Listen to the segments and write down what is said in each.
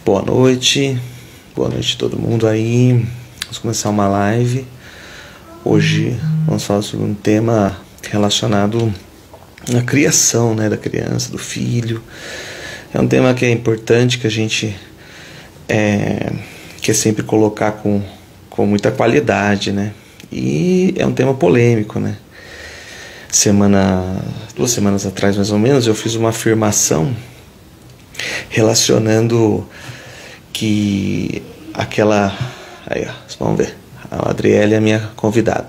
Boa noite a todo mundo aí. Vamos começar uma live. Hoje vamos falar sobre um tema relacionado à criação, né, da criança, do filho. É um tema que é importante, que a gente quer sempre colocar com muita qualidade, né? E é um tema polêmico, né? 2 semanas atrás, mais ou menos, eu fiz uma afirmação relacionando que aquela... Aí, ó, vamos ver. A Adriele é a minha convidada.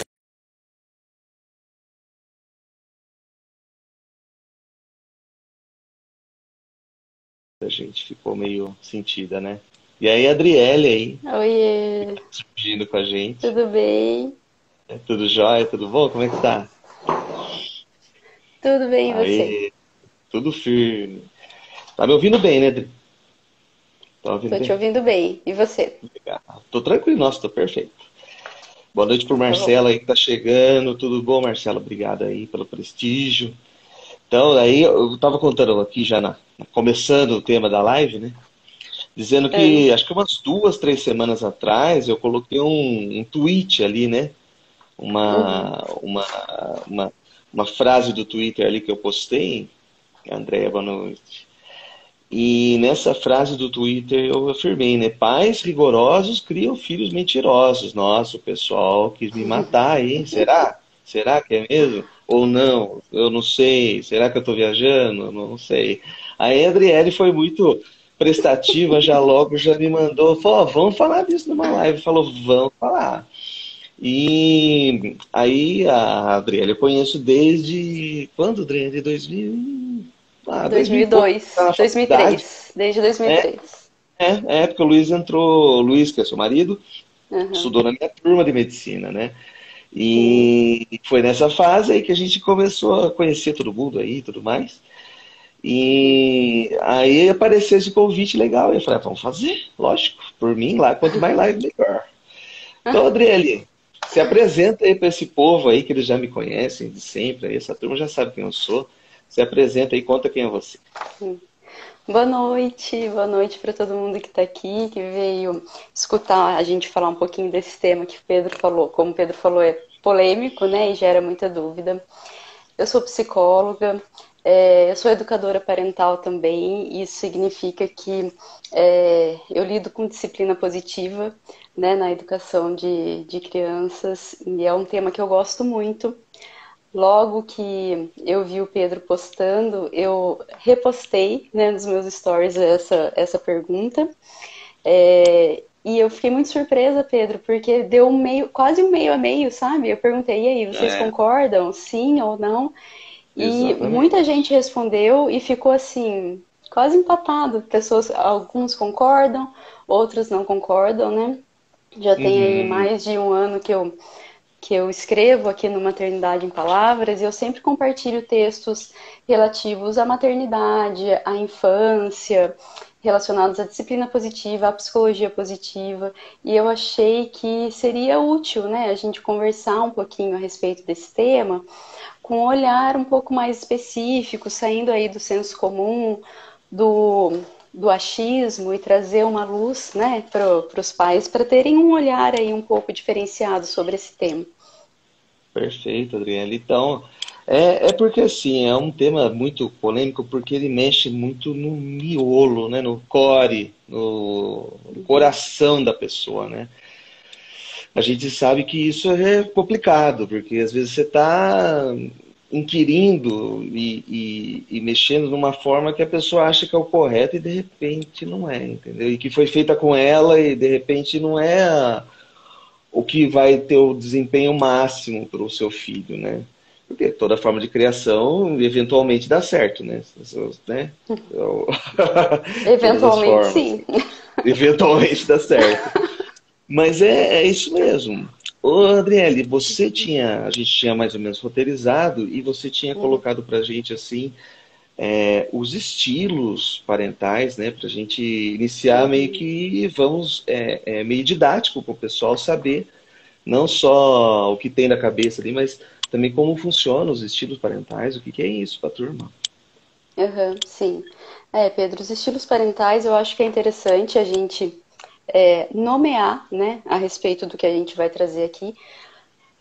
A gente ficou meio sentida, né? E aí, Adriele aí, Oiê, surgindo com a gente. tudo bem? É tudo jóia? Tudo bom? Como é que tá? Tudo bem e você? Aí, tudo firme. Tá me ouvindo bem, né, Adri? Tá ouvindo Tô te bem? ouvindo bem. E você? Legal. Tô tranquilo, nossa, tô perfeito. Boa noite pro Tá bom. Marcelo aí que tá chegando. Tudo bom, Marcelo? Obrigado aí pelo prestígio. Então, aí eu tava contando aqui já começando o tema da live, né? Dizendo É. que acho que umas 2, 3 semanas atrás eu coloquei um tweet ali, né? Uhum. Uma frase do Twitter ali que eu postei. Andréia, boa noite. E nessa frase do Twitter eu afirmei, né? Pais rigorosos criam filhos mentirosos. Nossa, o pessoal quis me matar, hein? Será? Será que é mesmo? Ou não? Eu não sei. Será que eu tô viajando? Eu não sei. Aí a Adriele foi muito prestativa, já logo já me mandou, falou, ó, vamos falar disso numa live. Falou, vamos falar. E aí a Adriele eu conheço desde quando, Adriele? De 2000, 2000 e pouco, tá 2002, na faculdade. 2003, desde É, 2003. é porque o Luiz entrou, o Luiz, que é seu marido, Uhum. estudou na minha turma de medicina, né? Sim. E foi nessa fase aí que a gente começou a conhecer todo mundo aí e tudo mais. Uhum. E aí apareceu esse convite legal. E eu falei, vamos fazer, lógico, por mim lá, quanto mais live, melhor. Então, Adriele, se apresenta aí para esse povo aí, que eles já me conhecem de sempre, aí essa turma já sabe quem eu sou. Se apresenta aí, conta quem é você. Sim. Boa noite para todo mundo que está aqui, que veio escutar a gente falar um pouquinho desse tema que o Pedro falou. Como o Pedro falou, é polêmico, né, e gera muita dúvida. Eu sou psicóloga, eu sou educadora parental também, e isso significa que eu lido com disciplina positiva, né, na educação de crianças, e é um tema que eu gosto muito. Logo que eu vi o Pedro postando, eu repostei, né, nos meus stories essa pergunta. E eu fiquei muito surpresa, Pedro, porque deu um meio, quase um meio a meio, sabe? Eu perguntei, e aí, vocês É, concordam? Sim ou não? E muita exatamente. gente respondeu e ficou assim, quase empatado. Pessoas, alguns concordam, outros não concordam, né? Já tem aí Uhum. mais de um ano que eu escrevo aqui no Maternidade em Palavras e eu sempre compartilho textos relativos à maternidade, à infância, relacionados à disciplina positiva, à psicologia positiva, e eu achei que seria útil, né, a gente conversar um pouquinho a respeito desse tema, com um olhar um pouco mais específico, saindo aí do senso comum, do achismo e trazer uma luz, né, para os pais, para terem um olhar aí um pouco diferenciado sobre esse tema. Perfeito, Adriana. Então, é porque assim, é um tema muito polêmico porque ele mexe muito no miolo, né, no core, no Uhum. coração da pessoa, né? A gente sabe que isso é complicado, porque às vezes você está inquirindo e mexendo numa forma que a pessoa acha que é o correto e de repente não é, entendeu? E que foi feita com ela e de repente não é o que vai ter o desempenho máximo para o seu filho, né? Porque toda forma de criação eventualmente dá certo, né? Né? Todas as Eventualmente, formas. sim. Eventualmente dá certo. Mas é isso mesmo. Ô, Adriele, a gente tinha mais ou menos roteirizado e você tinha Uhum. colocado pra gente assim, os estilos parentais, né? Pra gente iniciar meio Uhum. que vamos meio didático para o pessoal saber não só o que tem na cabeça ali, mas também como funcionam os estilos parentais, o que que é isso pra turma. Aham, sim. Pedro, os estilos parentais eu acho que é interessante a gente nomear, né, a respeito do que a gente vai trazer aqui,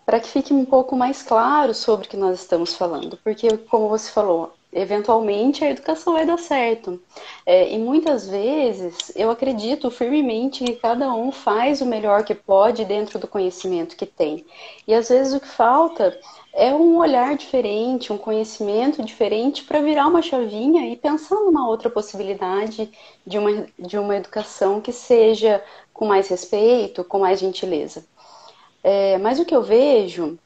para que fique um pouco mais claro sobre o que nós estamos falando. Porque, como você falou, eventualmente a educação vai dar certo. E muitas vezes eu acredito firmemente que cada um faz o melhor que pode dentro do conhecimento que tem. E às vezes o que falta é um olhar diferente, um conhecimento diferente para virar uma chavinha e pensar numa outra possibilidade de uma educação que seja com mais respeito, com mais gentileza. Mas o que eu vejo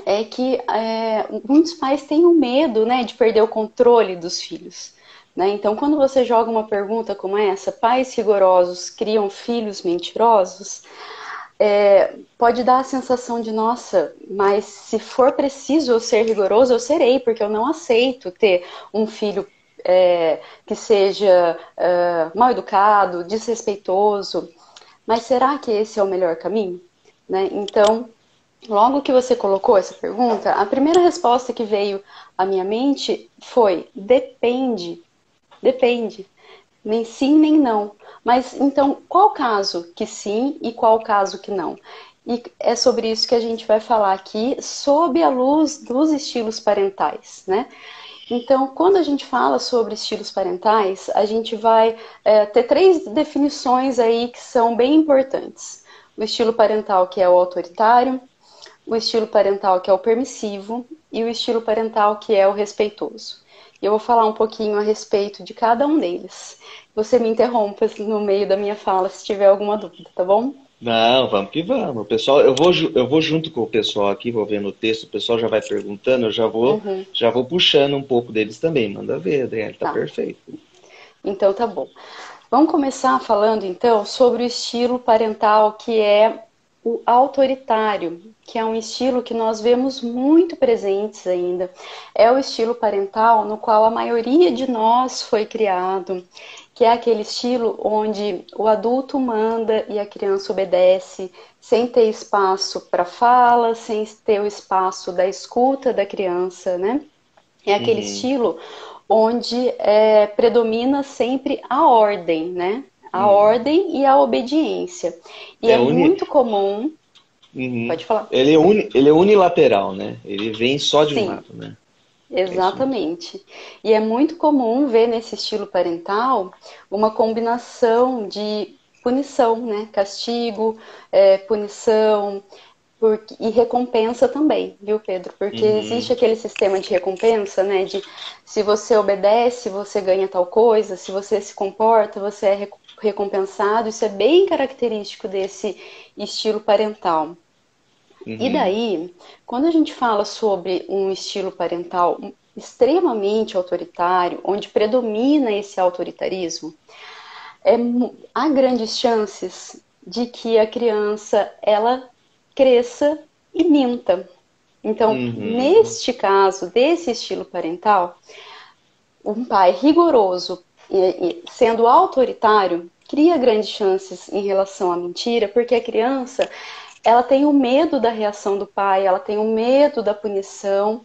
é que muitos pais têm um medo, né, de perder o controle dos filhos. Né? Então, quando você joga uma pergunta como essa, pais rigorosos criam filhos mentirosos, pode dar a sensação de, nossa, mas se for preciso eu ser rigoroso, eu serei, porque eu não aceito ter um filho que seja mal educado, desrespeitoso. Mas será que esse é o melhor caminho? Né? Então, logo que você colocou essa pergunta, a primeira resposta que veio à minha mente foi: depende, depende. Nem sim, nem não. Mas então, qual caso que sim e qual caso que não? E é sobre isso que a gente vai falar aqui, sob a luz dos estilos parentais, né? Então, quando a gente fala sobre estilos parentais, a gente vai ter três definições aí que são bem importantes. O estilo parental que é o autoritário, o estilo parental que é o permissivo e o estilo parental que é o respeitoso. Eu vou falar um pouquinho a respeito de cada um deles. Você me interrompa no meio da minha fala se tiver alguma dúvida, tá bom? Não, vamos que vamos. O pessoal, eu vou junto com o pessoal aqui, vou vendo o texto, o pessoal já vai perguntando, eu Uhum, já vou puxando um pouco deles também. Manda ver, Adriane, tá tá. perfeito. Então tá bom. Vamos começar falando então sobre o estilo parental que é o autoritário, que é um estilo que nós vemos muito presentes ainda. É o estilo parental no qual a maioria de nós foi criado, que é aquele estilo onde o adulto manda e a criança obedece, sem ter espaço para fala, sem ter o espaço da escuta da criança, né? É aquele Uhum, estilo onde predomina sempre a ordem, né? A uhum. ordem e a obediência. E é É uni, muito comum, uhum. pode falar? Ele é unilateral, né? Ele vem só de um Sim, lado, né? É isso mesmo. exatamente. E é muito comum ver nesse estilo parental uma combinação de punição, né? Castigo, punição, e recompensa também, viu, Pedro? Porque existe Uhum, aquele sistema de recompensa, né? De se você obedece, você ganha tal coisa, se você se comporta, você é recompensado. Isso é bem característico desse estilo parental. E uhum, daí, quando a gente fala sobre um estilo parental extremamente autoritário, onde predomina esse autoritarismo, há grandes chances de que a criança ela cresça e minta. Então, uhum. neste caso, desse estilo parental, um pai rigoroso e sendo autoritário cria grandes chances em relação à mentira, porque a criança ela tem o medo da reação do pai, ela tem o medo da punição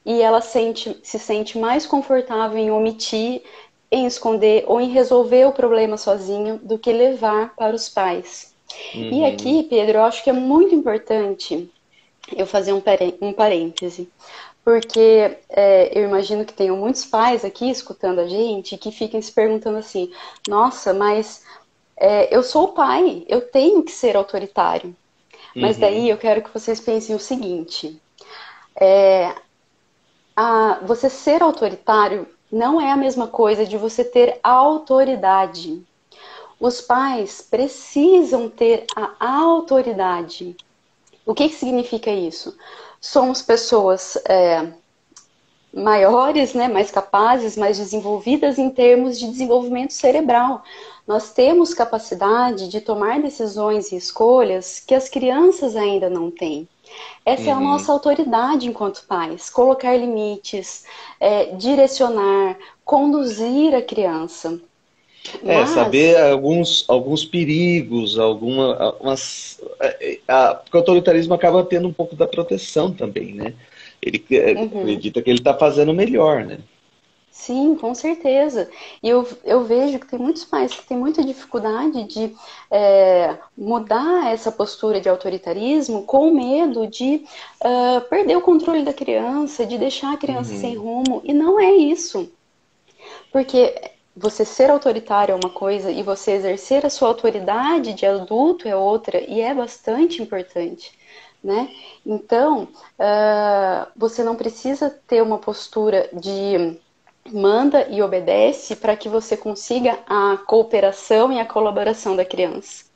e ela se sente mais confortável em omitir, em esconder ou em resolver o problema sozinho do que levar para os pais. E Uhum. aqui, Pedro, eu acho que é muito importante eu fazer um parêntese, porque eu imagino que tenham muitos pais aqui escutando a gente que fiquem se perguntando assim: nossa, mas eu sou o pai, eu tenho que ser autoritário. Mas daí Uhum. eu quero que vocês pensem o seguinte: você ser autoritário não é a mesma coisa de você ter autoridade. Os pais precisam ter a autoridade. O que significa isso? Somos pessoas maiores, né, mais capazes, mais desenvolvidas em termos de desenvolvimento cerebral. Nós temos capacidade de tomar decisões e escolhas que as crianças ainda não têm. Essa é a Uhum. nossa autoridade enquanto pais, colocar limites, direcionar, conduzir a criança. Saber Mas, alguns perigos, porque o autoritarismo acaba tendo um pouco da proteção também, né? Ele uhum, acredita que ele está fazendo melhor, né? Sim, com certeza. E eu vejo que tem muitos pais que têm muita dificuldade de mudar essa postura de autoritarismo com medo de perder o controle da criança, de deixar a criança sem Uhum, rumo. E não é isso. Porque você ser autoritário é uma coisa e você exercer a sua autoridade de adulto é outra, e é bastante importante. Né? Então, você não precisa ter uma postura de manda e obedece para que você consiga a cooperação e a colaboração da criança.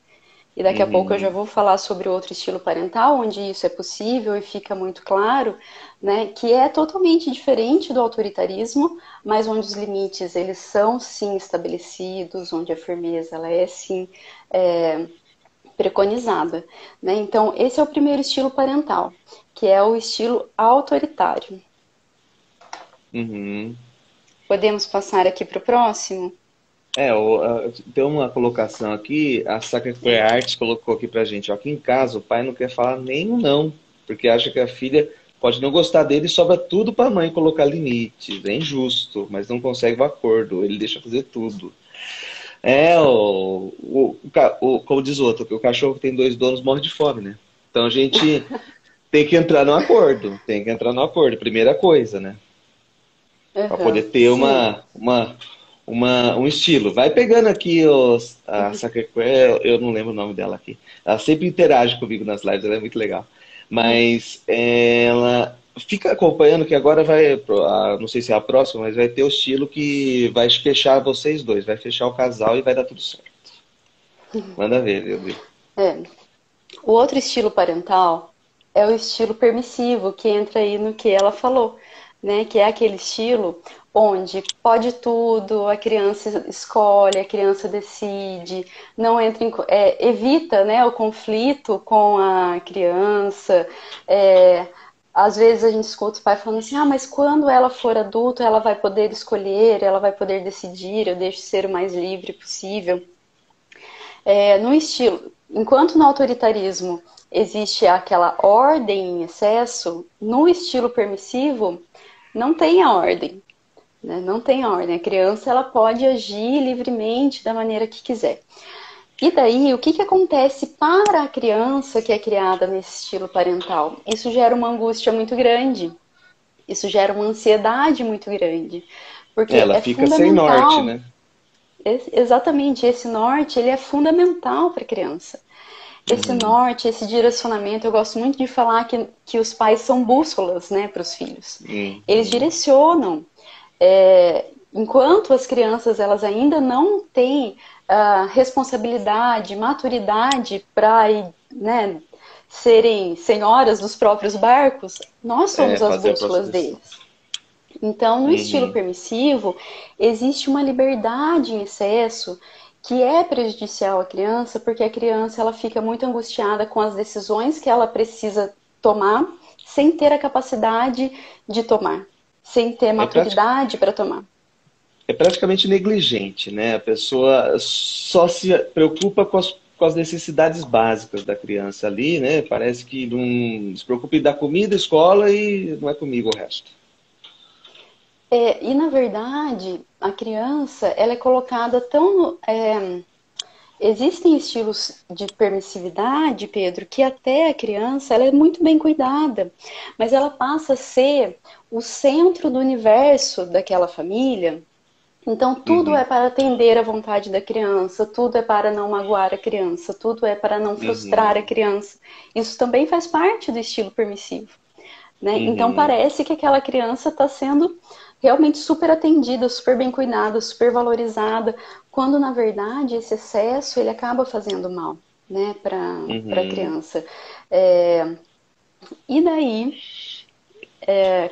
E daqui a pouco eu já uhum. vou falar sobre outro estilo parental, onde isso é possível e fica muito claro, né, que é totalmente diferente do autoritarismo, mas onde os limites eles são sim estabelecidos, onde a firmeza ela é sim preconizada. Né? Então, esse é o primeiro estilo parental, que é o estilo autoritário. Uhum. Podemos passar aqui para o próximo? Tem uma colocação aqui, a Sacred Arts colocou aqui pra gente, ó, aqui em casa o pai não quer falar nem um não, porque acha que a filha pode não gostar dele e sobra tudo pra mãe colocar limites. É injusto, mas não consegue o acordo, ele deixa fazer tudo. Como diz o outro, que o cachorro que tem dois donos morre de fome, né? Então a gente tem que entrar no acordo, tem que entrar no acordo, primeira coisa, né? Para poder Uhum, ter sim. um estilo. Vai pegando aqui a Sacré, eu não lembro o nome dela aqui. Ela sempre interage comigo nas lives, ela é muito legal. Mas ela fica acompanhando que agora não sei se é a próxima, mas vai ter o estilo que vai fechar vocês dois, vai fechar o casal e vai dar tudo certo. Manda ver, Leandro. É. O outro estilo parental é o estilo permissivo, que entra aí no que ela falou, né? Que é aquele estilo onde pode tudo, a criança escolhe, a criança decide, não entra evita, né, o conflito com a criança. Às vezes a gente escuta o pai falando assim, mas quando ela for adulta, ela vai poder escolher, ela vai poder decidir, eu deixo ser o mais livre possível. No estilo, enquanto no autoritarismo existe aquela ordem em excesso, no estilo permissivo não tem a ordem, né? Não tem a ordem. A criança ela pode agir livremente da maneira que quiser. E daí, o que acontece para a criança que é criada nesse estilo parental? Isso gera uma angústia muito grande, isso gera uma ansiedade muito grande, porque Ela é fica sem norte, fundamental. né? Exatamente, esse norte ele é fundamental para a criança. Esse Uhum. norte, esse direcionamento, eu gosto muito de falar que os pais são bússolas, né, para os filhos. Eles Uhum. direcionam. Enquanto as crianças elas ainda não têm responsabilidade, maturidade para, né, serem senhoras dos próprios barcos, nós somos as Fazer a próxima bússolas decisão. deles. Então, no estilo Uhum. permissivo, existe uma liberdade em excesso que é prejudicial à criança, porque a criança ela fica muito angustiada com as decisões que ela precisa tomar, sem ter a capacidade de tomar, sem ter É, prati- maturidade para tomar. é praticamente negligente, né? A pessoa só se preocupa com as necessidades básicas da criança ali, né? Parece que não se preocupa em dar comida, escola e não é comigo o resto. E na verdade, a criança ela é colocada tão existem estilos de permissividade, Pedro, que até a criança ela é muito bem cuidada, mas ela passa a ser o centro do universo daquela família. Então, tudo é Uhum. para atender à vontade da criança, tudo é para não magoar a criança, tudo é para não frustrar a Uhum. criança. Isso também faz parte do estilo permissivo. Né? Então Uhum. parece que aquela criança está sendo realmente super atendida, super bem cuidada, super valorizada, quando na verdade esse excesso ele acaba fazendo mal, né, para a Uhum. criança. E daí,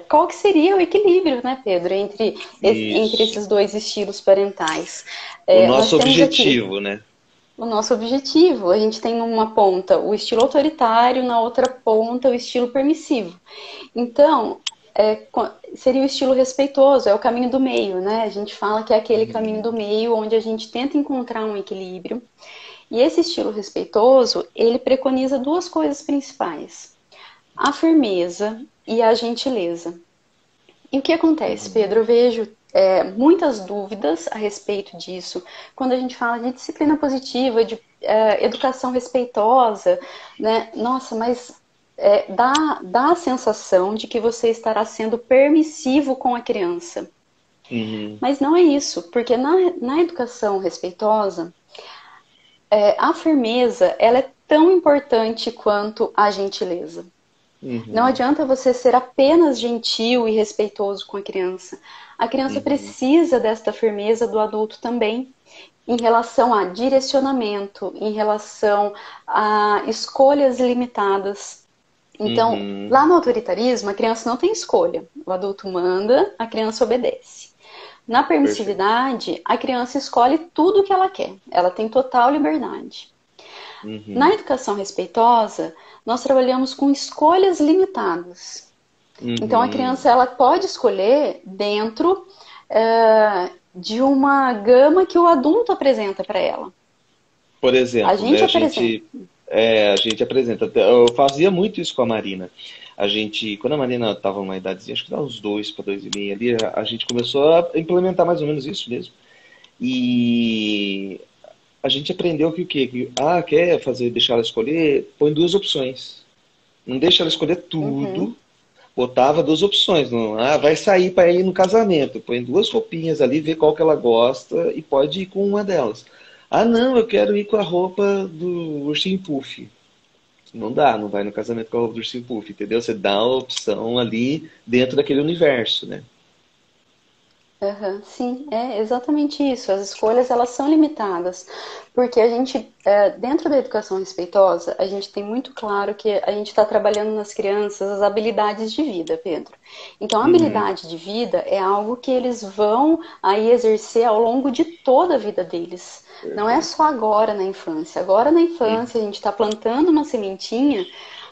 qual que seria o equilíbrio, né, Pedro, entre Isso. esses dois estilos parentais? O Nós nosso temos aqui objetivo, né? o nosso objetivo. A gente tem numa ponta o estilo autoritário, na outra ponta o estilo permissivo. Então, seria o estilo respeitoso, é o caminho do meio, né? A gente fala que é aquele caminho do Uhum. meio onde a gente tenta encontrar um equilíbrio. E esse estilo respeitoso, ele preconiza duas coisas principais: a firmeza e a gentileza. E o que acontece, Uhum. Pedro? Eu vejo muitas dúvidas a respeito disso. Quando a gente fala de disciplina positiva, de educação respeitosa, né? Nossa, mas dá a sensação de que você estará sendo permissivo com a criança. Uhum. Mas não é isso, porque na educação respeitosa, a firmeza ela é tão importante quanto a gentileza. Não Uhum. adianta você ser apenas gentil e respeitoso com a criança. A criança Uhum. precisa desta firmeza do adulto também, em relação a direcionamento, em relação a escolhas limitadas. Então, Uhum. lá no autoritarismo, a criança não tem escolha. O adulto manda, a criança obedece. Na Perfeito. permissividade, a criança escolhe tudo o que ela quer. Ela tem total liberdade. Na Uhum. educação respeitosa, nós trabalhamos com escolhas limitadas. Então, a Uhum. criança ela pode escolher dentro de uma gama que o adulto apresenta para ela. Por A exemplo, né, gente apresenta. a gente apresenta. Eu fazia muito isso com a Marina. A gente, quando a Marina estava numa idadezinha, acho que dá uns 2 para 2,5 ali, a gente começou a implementar mais ou menos isso mesmo. E a gente aprendeu que o quê? Quer fazer, deixar ela escolher? Põe duas opções. Não deixa ela escolher Uhum, tudo. Botava duas opções. Não, vai sair para ir no casamento. Põe duas roupinhas ali, vê qual que ela gosta e pode ir com uma delas. Ah, não, eu quero ir com a roupa do ursinho puff. Não dá, não vai no casamento com a roupa do ursinho puff, entendeu? Você dá a opção ali dentro daquele universo, né? uhum, sim, é exatamente isso. As escolhas elas são limitadas, porque a gente, dentro da educação respeitosa, a gente tem muito claro que a gente está trabalhando nas crianças as habilidades de vida, Pedro. Então, a Uhum. habilidade de vida é algo que eles vão aí exercer ao longo de toda a vida deles. Não é Perfeito. só agora na infância. Agora na Uhum. infância a gente está plantando uma sementinha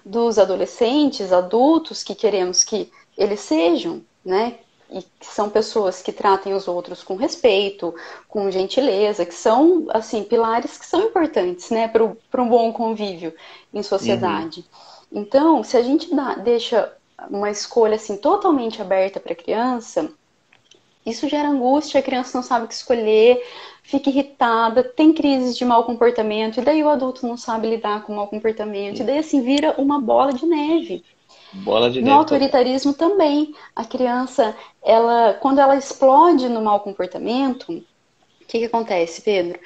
dos adolescentes, adultos que queremos que eles sejam, né? E que são pessoas que tratem os outros com respeito, com gentileza, que são, assim, pilares que são importantes, né, para um bom convívio em Uhum. sociedade. Então, se a gente deixa uma escolha, assim, totalmente aberta para a criança, isso gera angústia, a criança não sabe o que escolher, fica irritada, tem crises de mau comportamento, e daí o adulto não sabe lidar com o mau comportamento, e daí, assim, vira uma bola de neve. Bola de No neve total. autoritarismo também, a criança, quando ela explode no mau comportamento, o que acontece, Pedro?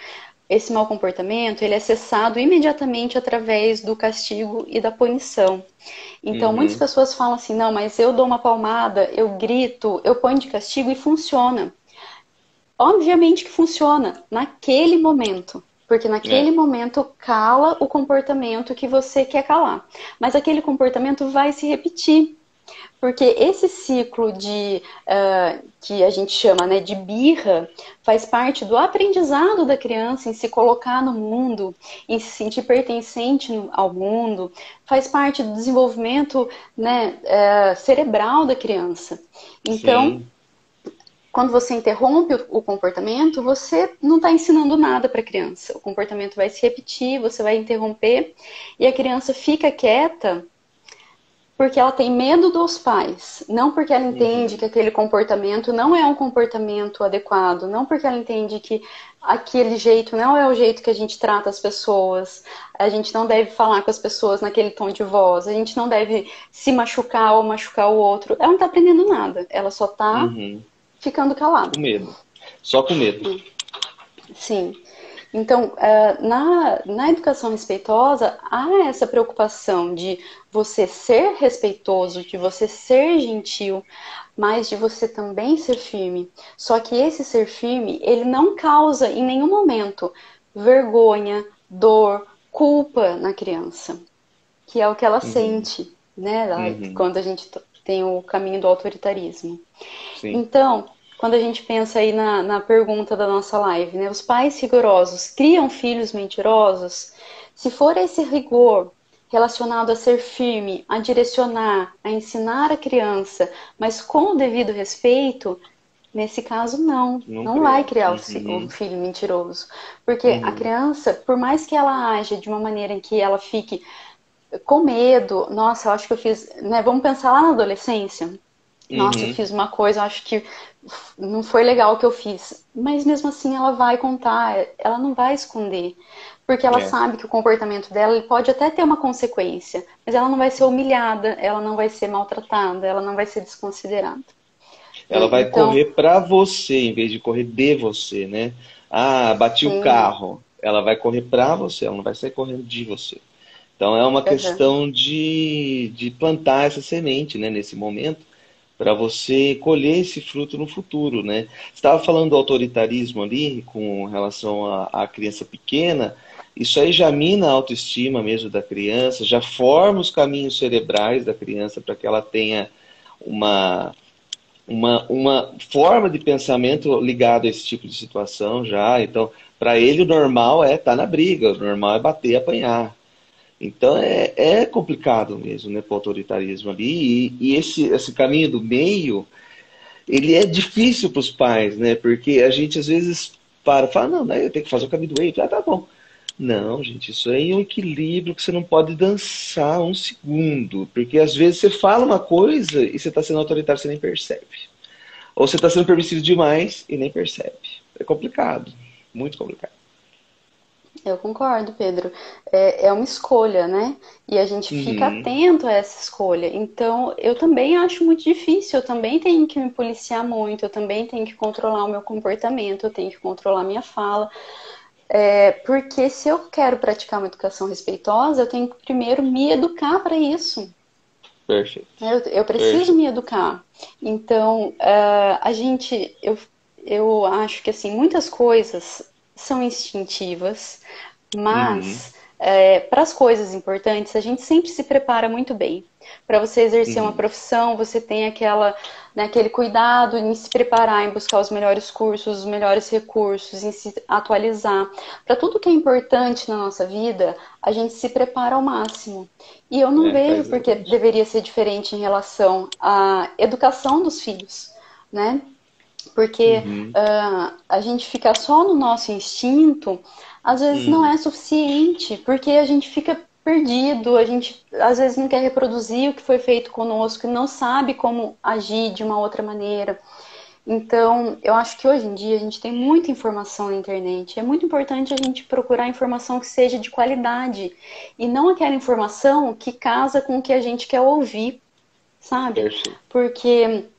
Esse mau comportamento, ele é cessado imediatamente através do castigo e da punição. Então, muitas Uhum. pessoas falam assim, não, mas eu dou uma palmada, eu grito, eu ponho de castigo e funciona. Obviamente que funciona naquele momento, porque naquele É. momento cala o comportamento que você quer calar. Mas aquele comportamento vai se repetir. Porque esse ciclo que a gente chama, né, de birra faz parte do aprendizado da criança em se colocar no mundo, em se sentir pertencente ao mundo, faz parte do desenvolvimento, né, cerebral da criança. Então, Sim. quando você interrompe o comportamento, você não está ensinando nada para a criança. O comportamento vai se repetir, você vai interromper e a criança fica quieta porque ela tem medo dos pais, não porque ela entende Uhum. que aquele comportamento não é um comportamento adequado, não porque ela entende que aquele jeito não é o jeito que a gente trata as pessoas, a gente não deve falar com as pessoas naquele tom de voz, a gente não deve se machucar ou machucar o outro. Ela não está aprendendo nada, ela só está Uhum. ficando calada. Com medo. Só com medo. Sim. Então, na educação respeitosa, há essa preocupação de você ser respeitoso, de você ser gentil, mas de você também ser firme. Só que esse ser firme, ele não causa em nenhum momento vergonha, dor, culpa na criança, que é o que ela Uhum. sente, né? Uhum. Quando a gente tem o caminho do autoritarismo. Sim. Então, quando a gente pensa aí na pergunta da nossa live, né? Os pais rigorosos criam filhos mentirosos? Se for esse rigor relacionado a ser firme, a direcionar, a ensinar a criança, mas com o devido respeito, nesse caso não, Não não vai creio. criar o Uhum. filho mentiroso, porque a Uhum. criança, por mais que ela age de uma maneira em que ela fique com medo, nossa, eu acho que eu fiz, né? Vamos pensar lá na adolescência. Nossa, eu Uhum. fiz uma coisa, eu acho que não foi legal o que eu fiz. Mas mesmo assim ela vai contar, ela não vai esconder. Porque ela É. sabe que o comportamento dela ele pode até ter uma consequência, mas ela não vai ser humilhada, ela não vai ser maltratada, ela não vai ser desconsiderada. Ela vai Então, correr para você em vez de correr de você, né? Ah, bati o sim, carro. Ela vai correr para você, ela não vai sair correndo de você. Então é uma aham, questão de plantar essa semente, né, nesse momento, para você colher esse fruto no futuro, né? Você estava falando do autoritarismo ali com relação à criança pequena. Isso aí já mina a autoestima mesmo da criança, já forma os caminhos cerebrais da criança para que ela tenha uma uma forma de pensamento ligado a esse tipo de situação já. Então, para ele, o normal é estar na briga, o normal é bater e apanhar. Então, é complicado mesmo, né, para o autoritarismo ali. E esse caminho do meio, ele é difícil para os pais, né? Porque a gente, às vezes, fala, não, né, eu tenho que fazer o caminho do meio. Ah, tá bom. Não, gente, isso aí é um equilíbrio que você não pode dançar um segundo. Porque às vezes você fala uma coisa e você está sendo autoritário, você nem percebe. Ou você está sendo permissivo demais e nem percebe. É complicado, muito complicado. eu concordo, Pedro. É uma escolha, né? E a gente fica Uhum. atento a essa escolha. Então, eu também acho muito difícil, eu também tenho que me policiar muito, eu também tenho que controlar o meu comportamento, eu tenho que controlar a minha fala. Porque se eu quero praticar uma educação respeitosa, eu tenho que primeiro me educar para isso. Perfeito. Eu preciso Perfeito. me educar. Então, eu acho que assim, muitas coisas são instintivas, Uhum. mas para as coisas importantes, a gente sempre se prepara muito bem. Para você exercer uma Uhum. profissão, você tem né, aquele cuidado em se preparar, em buscar os melhores cursos, os melhores recursos, em se atualizar. Para tudo que é importante na nossa vida, a gente se prepara ao máximo. E eu não É, vejo faz porque exatamente. deveria ser diferente em relação à educação dos filhos, né? Porque Uhum. a gente ficar só no nosso instinto, às vezes não Uhum. é suficiente, porque a gente fica perdido, a gente às vezes não quer reproduzir o que foi feito conosco, não sabe como agir de uma outra maneira. Então, eu acho que hoje em dia a gente tem muita informação na internet. É muito importante a gente procurar informação que seja de qualidade e não aquela informação que casa com o que a gente quer ouvir, sabe? Perfeito. Porque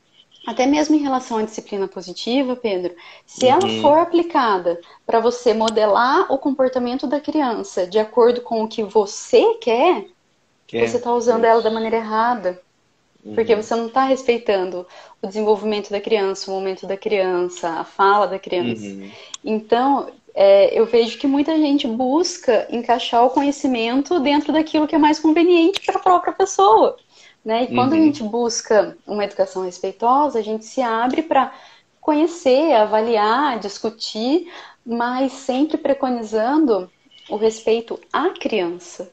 até mesmo em relação à disciplina positiva, Pedro, se ela Uhum. for aplicada para você modelar o comportamento da criança de acordo com o que você quer, Que você é está usando ela da isso. maneira errada. Porque Uhum. você não está respeitando o desenvolvimento da criança, o momento da criança, a fala da criança. Uhum. Então, eu vejo que muita gente busca encaixar o conhecimento dentro daquilo que é mais conveniente para a própria pessoa. Né? E quando a Uhum. gente busca uma educação respeitosa, a gente se abre para conhecer, avaliar, discutir, mas sempre preconizando o respeito à criança,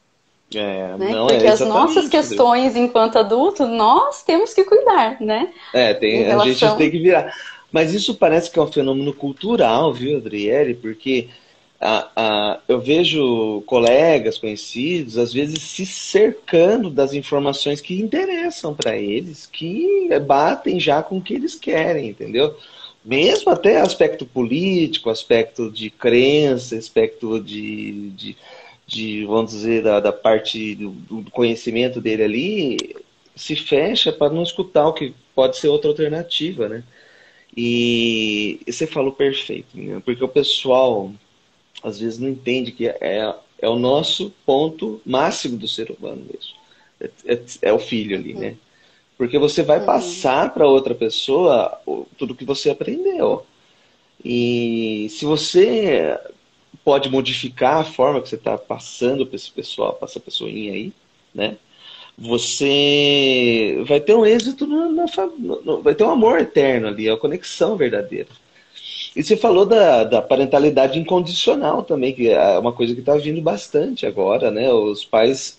É, né? não é Porque as nossas exatamente, Rodrigo. questões enquanto adulto, nós temos que cuidar, né? É, Em a gente tem relação. que virar. Mas isso parece que é um fenômeno cultural, viu, Adriele? Porque eu vejo colegas conhecidos, às vezes, se cercando das informações que interessam para eles, que batem já com o que eles querem, entendeu? Mesmo até aspecto político, aspecto de crença, aspecto vamos dizer, da parte do conhecimento dele ali, se fecha para não escutar o que pode ser outra alternativa, né? E você falou perfeito, né? Porque o pessoal às vezes não entende que é o nosso ponto máximo do ser humano mesmo. É o filho ali, né? Uhum, Porque você vai uhum, passar para outra pessoa tudo que você aprendeu. E se você pode modificar a forma que você está passando para esse pessoal, para essa pessoinha aí, né? Você vai ter um êxito, vai ter um amor eterno ali, a conexão verdadeira. E você falou da parentalidade incondicional também, que é uma coisa que está vindo bastante agora, né? Os pais,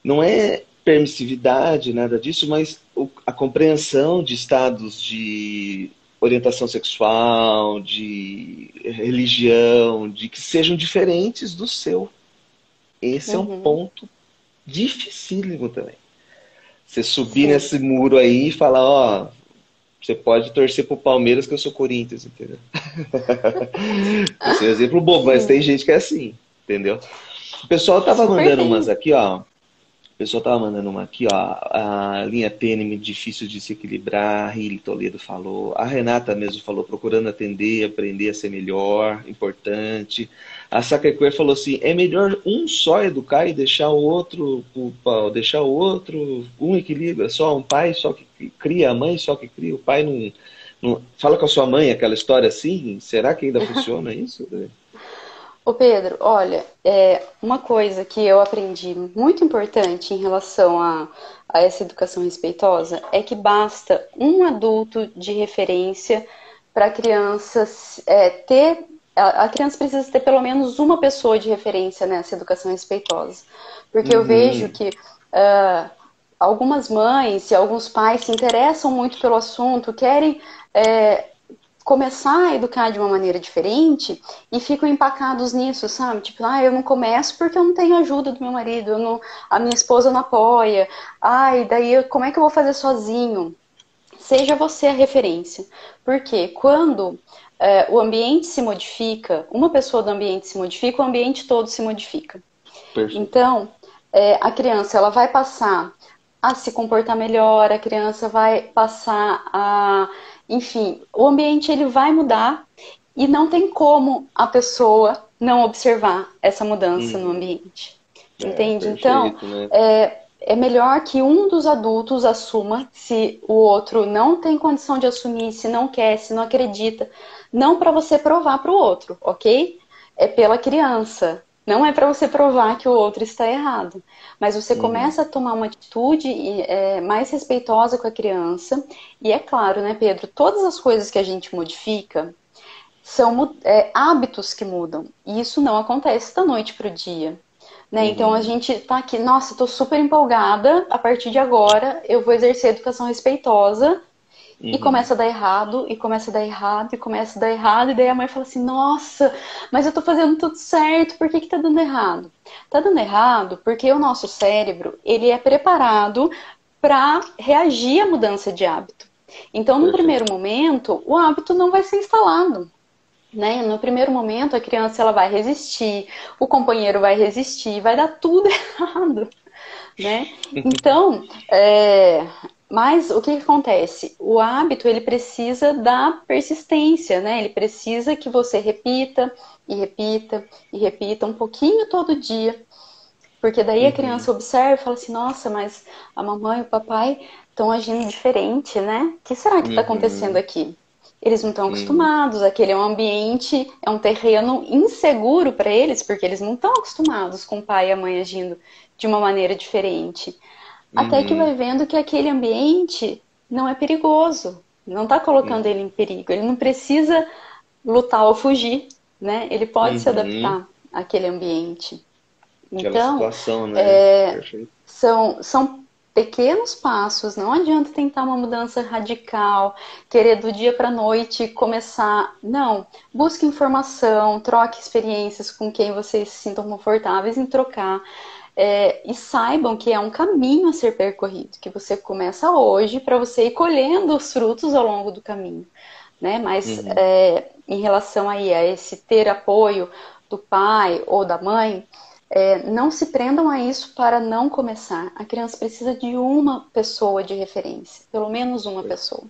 não é permissividade, nada disso, mas a compreensão de estados de orientação sexual, de religião, de que sejam diferentes do seu. Esse é um uhum. ponto dificílimo também. Você subir sim. nesse muro aí e falar, ó, você pode torcer pro Palmeiras que eu sou Corinthians, entendeu? Esse é um exemplo bobo, mas tem Sim, gente que é assim, entendeu? O pessoal tava super mandando umas tem. aqui, ó. O pessoal tava mandando uma aqui, ó. A linha tênue, difícil de se equilibrar. A Rili Toledo falou. A Renata mesmo falou, procurando atender, aprender a ser melhor, importante. A Sacrequer falou assim: é melhor um só educar e deixar o outro, deixar o outro, um equilíbrio, só um pai só que cria, a mãe só que cria, o pai não. Fala com a sua mãe aquela história assim? Será que ainda funciona isso? Ô Pedro, olha, uma coisa que eu aprendi muito importante em relação a essa educação respeitosa é que basta um adulto de referência para a criança ter. A criança precisa ter pelo menos uma pessoa de referência nessa educação respeitosa. Porque eu vejo Uhum, que algumas mães e alguns pais se interessam muito pelo assunto, querem começar a educar de uma maneira diferente e ficam empacados nisso, sabe? Tipo, eu não começo porque eu não tenho ajuda do meu marido, a minha esposa não apoia, e daí como é que eu vou fazer sozinho? Seja você a referência. Porque quando o ambiente se modifica, uma pessoa do ambiente se modifica, o ambiente todo se modifica. perfeito. Então, a criança ela vai passar a se comportar melhor, a criança vai passar a, enfim, o ambiente ele vai mudar e não tem como a pessoa não observar essa mudança no Uhum. ambiente. É, Entende? Então, perfeito, né? é melhor que um dos adultos assuma se o outro não tem condição de assumir, se não quer, se não acredita. Não para você provar para o outro, ok? É pela criança. Não é para você provar que o outro está errado. Mas você Uhum. começa a tomar uma atitude mais respeitosa com a criança. E é claro, né, Pedro? Todas as coisas que a gente modifica são hábitos que mudam. E isso não acontece da noite para o dia. Né? Então a Uhum. gente está aqui, nossa, estou super empolgada, a partir de agora eu vou exercer educação respeitosa e Uhum. começa a dar errado, e começa a dar errado, e começa a dar errado, e daí a mãe fala assim, nossa, mas eu tô fazendo tudo certo, por que que tá dando errado? Tá dando errado porque o nosso cérebro, ele é preparado para reagir à mudança de hábito. Então, no primeiro Perfeito. momento, o hábito não vai ser instalado. Né? No primeiro momento, a criança ela vai resistir, o companheiro vai resistir, vai dar tudo errado, né? Então, mas o que acontece? O hábito ele precisa da persistência, né? Ele precisa que você repita e repita e repita um pouquinho todo dia, porque daí a Uhum. criança observa e fala assim: nossa, mas a mamãe e o papai estão agindo diferente, né? O que será que está acontecendo Uhum. aqui? Eles não estão Uhum. acostumados, aquele é um ambiente, é um terreno inseguro para eles, porque eles não estão acostumados com o pai e a mãe agindo de uma maneira diferente. Até que Uhum. vai vendo que aquele ambiente não é perigoso, não está colocando Uhum. ele em perigo, ele não precisa lutar ou fugir, né? Ele pode se Uhum. adaptar àquele ambiente. Aquela Então, situação, né? é, Perfeito. são pequenos passos, não adianta tentar uma mudança radical, querer do dia para a noite começar. Não, busque informação, troque experiências com quem vocês se sintam confortáveis em trocar. E saibam que é um caminho a ser percorrido, que você começa hoje para você ir colhendo os frutos ao longo do caminho. Né? Mas Uhum. em relação aí a esse ter apoio do pai ou da mãe, não se prendam a isso para não começar. A criança precisa de uma pessoa de referência, pelo menos uma pessoa.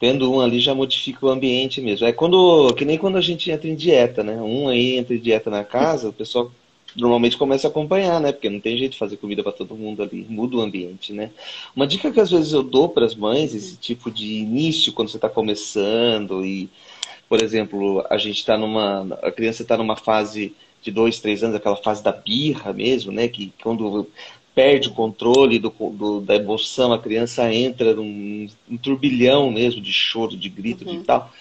Tendo um ali já modifica o ambiente mesmo. É quando, que nem quando a gente entra em dieta, né? Um aí entra em dieta na casa, o pessoal normalmente começa a acompanhar, né? Porque não tem jeito de fazer comida para todo mundo ali, muda o ambiente, né? Uma dica que às vezes eu dou para as mães, esse Uhum, tipo de início, quando você está começando e, por exemplo, a gente está a criança está numa fase de 2, 3 anos, aquela fase da birra mesmo, né? Que quando perde o controle da emoção, a criança entra num turbilhão mesmo de choro, de grito, de uhum, tal.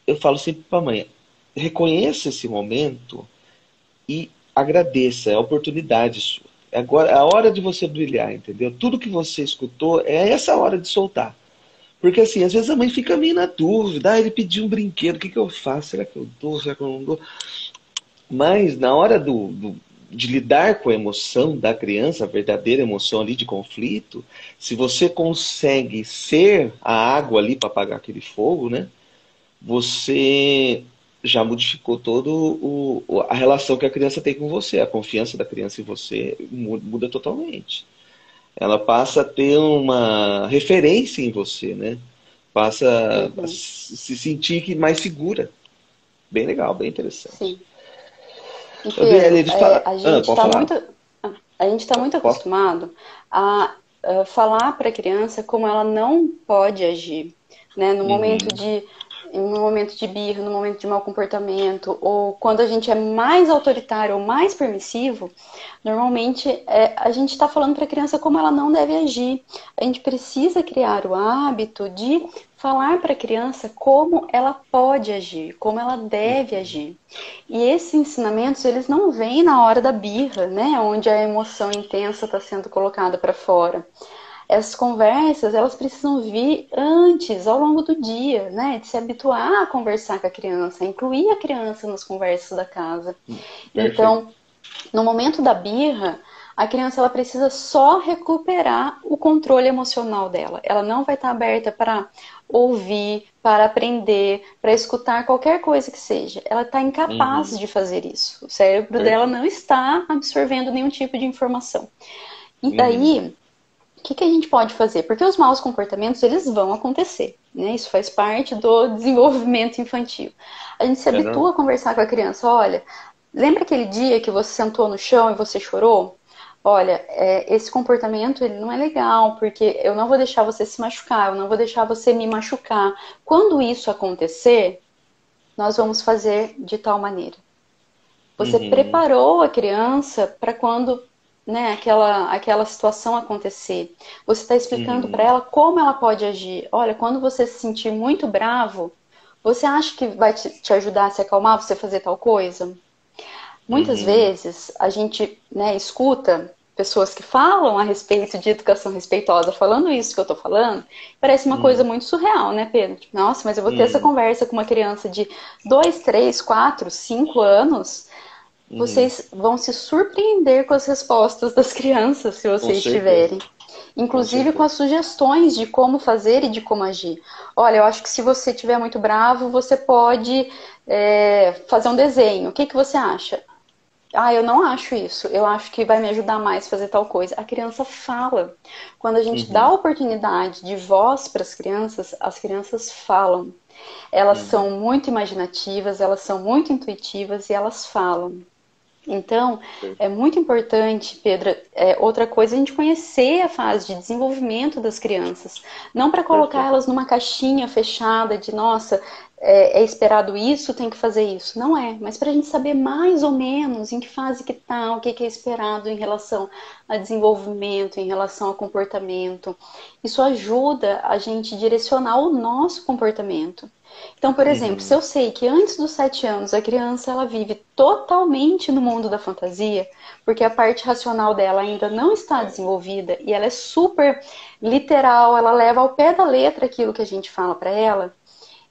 Eu falo sempre para a mãe, reconheça esse momento e agradeça, é a oportunidade sua. Agora é a hora de você brilhar, entendeu? Tudo que você escutou é essa hora de soltar. Porque assim, às vezes a mãe fica meio na dúvida, ele pediu um brinquedo, o que que eu faço? Será que eu dou? Será que eu não dou? Mas na hora de lidar com a emoção da criança, a verdadeira emoção ali de conflito, se você consegue ser a água ali para apagar aquele fogo, né? Você já modificou a relação que a criança tem com você, a confiança da criança em você muda totalmente. Ela passa a ter uma referência em você, né? Passa a Uhum. se sentir mais segura. Bem legal, bem interessante. Sim. E Gabriela, Pedro, eles falam... a Ah, gente pode está falar. muito, a gente tá muito Pode... acostumado a falar para a criança como ela não pode agir, né? Uhum, No momento de birra, no momento de mau comportamento, ou quando a gente é mais autoritário ou mais permissivo, normalmente a gente está falando para a criança como ela não deve agir. A gente precisa criar o hábito de falar para a criança como ela pode agir, como ela deve agir. E esses ensinamentos, eles não vêm na hora da birra, né? Onde a emoção intensa está sendo colocada para fora. Essas conversas, elas precisam vir antes, ao longo do dia, né? De se habituar a conversar com a criança, a incluir a criança nas conversas da casa. perfeito. Então, no momento da birra, a criança ela precisa só recuperar o controle emocional dela. Ela não vai estar aberta para ouvir, para aprender, para escutar qualquer coisa que seja. Ela está incapaz Uhum, de fazer isso. O cérebro dela perfeito. não está absorvendo nenhum tipo de informação. E Uhum, daí, o que a gente pode fazer? Porque os maus comportamentos, eles vão acontecer, né? Isso faz parte do desenvolvimento infantil. A gente se é não? habitua a conversar com a criança, olha, lembra aquele dia que você sentou no chão e você chorou? Olha, esse comportamento ele não é legal, porque eu não vou deixar você se machucar, eu não vou deixar você me machucar. Quando isso acontecer, nós vamos fazer de tal maneira. Você Uhum, preparou a criança para quando, né, aquela situação acontecer. Você está explicando para uhum, ela como ela pode agir. Olha, quando você se sentir muito bravo, você acha que vai te ajudar a se acalmar você fazer tal coisa? Muitas uhum, vezes a gente, né, escuta pessoas que falam a respeito de educação respeitosa, falando isso que eu tô falando, parece uma coisa uhum, muito surreal, né, Pedro? Tipo, nossa, mas eu vou ter essa uhum, conversa com uma criança de 2, 3, 4, 5 anos. uhum. Vocês vão se surpreender com as respostas das crianças, se Com vocês certeza, tiverem. com Inclusive com certeza. as sugestões de como fazer e de como agir. Olha, eu acho que se você estiver muito bravo, você pode fazer um desenho. O que, que você acha? Ah, eu não acho isso. Eu acho que vai me ajudar mais fazer tal coisa. A criança fala. Quando a gente dá a Uhum, oportunidade de voz para as crianças falam. Elas uhum, são muito imaginativas, elas são muito intuitivas e elas falam. Então, per- é muito importante, Pedro, outra coisa, a gente conhecer a fase de desenvolvimento das crianças. Não para colocar perfeito. elas numa caixinha fechada de, nossa, esperado isso, tem que fazer isso. Não é, mas para a gente saber mais ou menos em que fase que está, o que, que é esperado em relação a desenvolvimento, em relação a comportamento. Isso ajuda a gente direcionar o nosso comportamento. Então, por exemplo, se Uhum, eu sei que antes dos 7 anos a criança ela vive totalmente no mundo da fantasia, porque a parte racional dela ainda não está desenvolvida e ela é super literal, ela leva ao pé da letra aquilo que a gente fala para ela.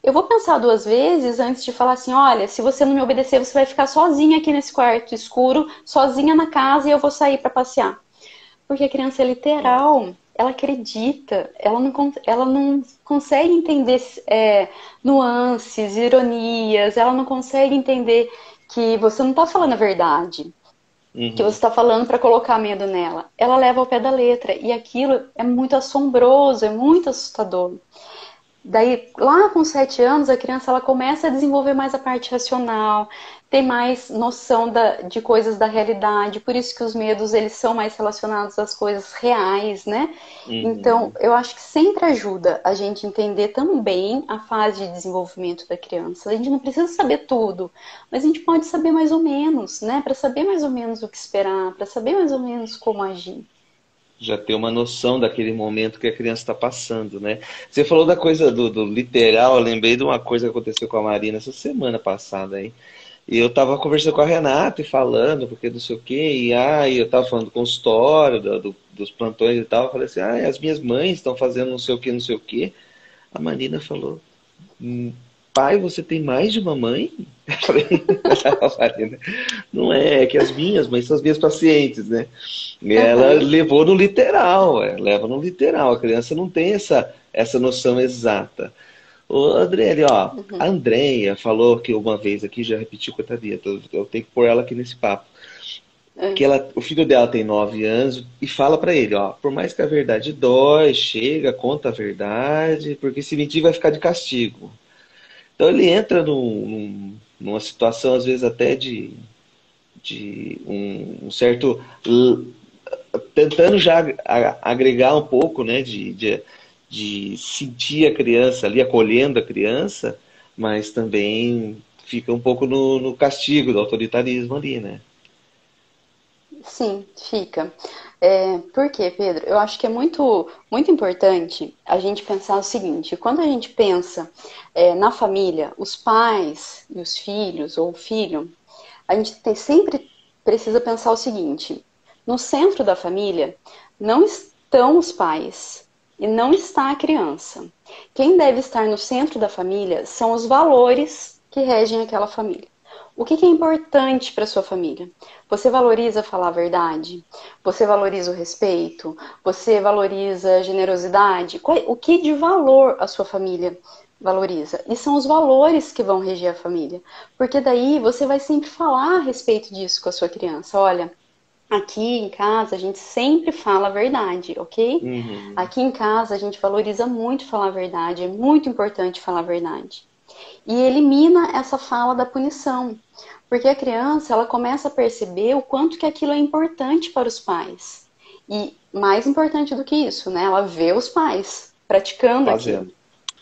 Eu vou pensar duas vezes antes de falar assim: olha, se você não me obedecer, você vai ficar sozinha aqui nesse quarto escuro, sozinha na casa e eu vou sair para passear. Porque a criança é ó, literal, ela acredita, ela não consegue entender nuances, ironias, ela não consegue entender que você não está falando a verdade, que você uhum, está falando para colocar medo nela. Ela leva ao pé da letra e aquilo é muito assombroso, é muito assustador. Daí, lá com 7 anos, a criança ela começa a desenvolver mais a parte racional, tem mais noção de coisas da realidade, por isso que os medos eles são mais relacionados às coisas reais, né? Então, uhum. eu acho que sempre ajuda a gente entender também a fase de desenvolvimento da criança. A gente não precisa saber tudo, mas a gente pode saber mais ou menos, né? Para saber mais ou menos o que esperar, para saber mais ou menos como agir. Já ter uma noção daquele momento que a criança está passando, né? Você falou da coisa do literal, eu lembrei de uma coisa que aconteceu com a Marina essa semana passada, hein? E eu tava conversando com a Renata e falando, porque não sei o quê, e aí eu tava falando do consultório, dos plantões e tal, eu falei assim, as minhas mães estão fazendo não sei o quê, não sei o quê. A Marina falou, pai, você tem mais de uma mãe? Ela fala, né? Não é que as minhas mães são as minhas pacientes, né? E ela Aham. levou no literal, leva no literal. A criança não tem essa noção exata. Ô, André, ó, a Uhum. Andréia falou que uma vez aqui, já repetiu, coitadinha, eu tenho que pôr ela aqui nesse papo, que o filho dela tem 9 anos e fala pra ele, ó, por mais que a verdade dói, chega, conta a verdade, porque se mentir vai ficar de castigo. Então ele entra numa situação, às vezes, até de um certo. Tentando já agregar um pouco, né, de sentir a criança ali, acolhendo a criança, mas também fica um pouco no castigo do autoritarismo ali, né? Sim, fica. Por quê, Pedro? Eu acho que é muito importante a gente pensar o seguinte: quando a gente pensa na família, os pais e os filhos, ou o filho, a gente sempre precisa pensar o seguinte: no centro da família não estão os pais e não está a criança. Quem deve estar no centro da família são os valores que regem aquela família. O que é importante para sua família? Você valoriza falar a verdade? Você valoriza o respeito? Você valoriza a generosidade? O que de valor a sua família valoriza? E são os valores que vão reger a família. Porque daí você vai sempre falar a respeito disso com a sua criança. Olha, aqui em casa a gente sempre fala a verdade, ok? Uhum. Aqui em casa a gente valoriza muito falar a verdade, é muito importante falar a verdade. E elimina essa fala da punição, porque a criança ela começa a perceber o quanto que aquilo é importante para os pais. E mais importante do que isso, né? Ela vê os pais praticando aquilo, Fazendo.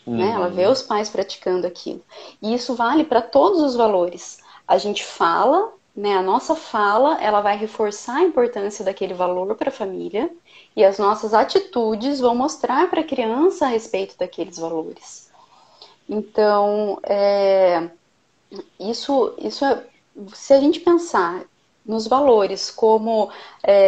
né? Ela vê Uhum. os pais praticando aquilo. E isso vale para todos os valores. A gente fala, né? A nossa fala, ela vai reforçar a importância daquele valor para a família e as nossas atitudes vão mostrar para a criança a respeito daqueles valores. Então, isso é, se a gente pensar nos valores como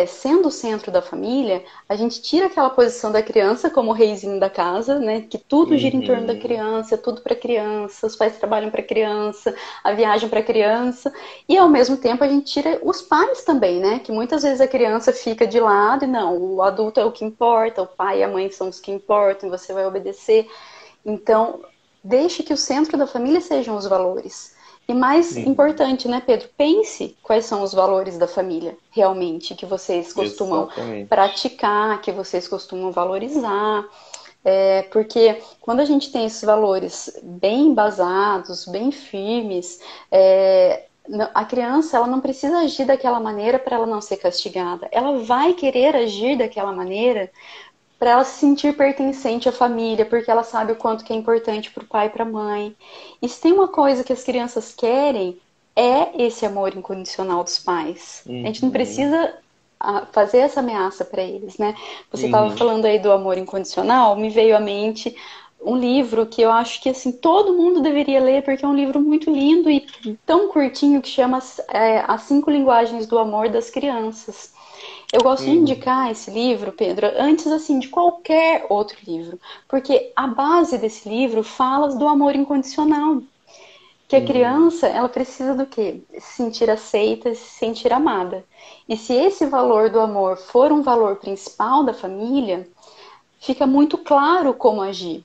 sendo o centro da família, a gente tira aquela posição da criança como reizinho da casa, né? Que tudo gira em torno da Uhum. criança, tudo para criança, os pais trabalham para criança, a viagem para criança, e ao mesmo tempo a gente tira os pais também, né? Que muitas vezes a criança fica de lado e não, o adulto é o que importa, o pai e a mãe são os que importam, e você vai obedecer. Então, deixe que o centro da família sejam os valores. E mais Uhum. importante, né, Pedro? Pense quais são os valores da família, realmente, que vocês costumam Exatamente. praticar, que vocês costumam valorizar. Porque quando a gente tem esses valores bem embasados, bem firmes, a criança ela não precisa agir daquela maneira para ela não ser castigada. Ela vai querer agir daquela maneira para ela se sentir pertencente à família, porque ela sabe o quanto que é importante para o pai e para a mãe. E se tem uma coisa que as crianças querem, é esse amor incondicional dos pais. A gente não Uhum. precisa fazer essa ameaça para eles, né? Você estava Uhum. falando aí do amor incondicional, me veio à mente um livro que eu acho que assim todo mundo deveria ler porque é um livro muito lindo e tão curtinho que chama As 5 Linguagens do Amor das Crianças. Eu gosto de Uhum. indicar esse livro, Pedro, antes assim de qualquer outro livro, porque a base desse livro fala do amor incondicional, que a Uhum. criança, ela precisa do quê? Se sentir aceita, se sentir amada. E se esse valor do amor for um valor principal da família, fica muito claro como agir,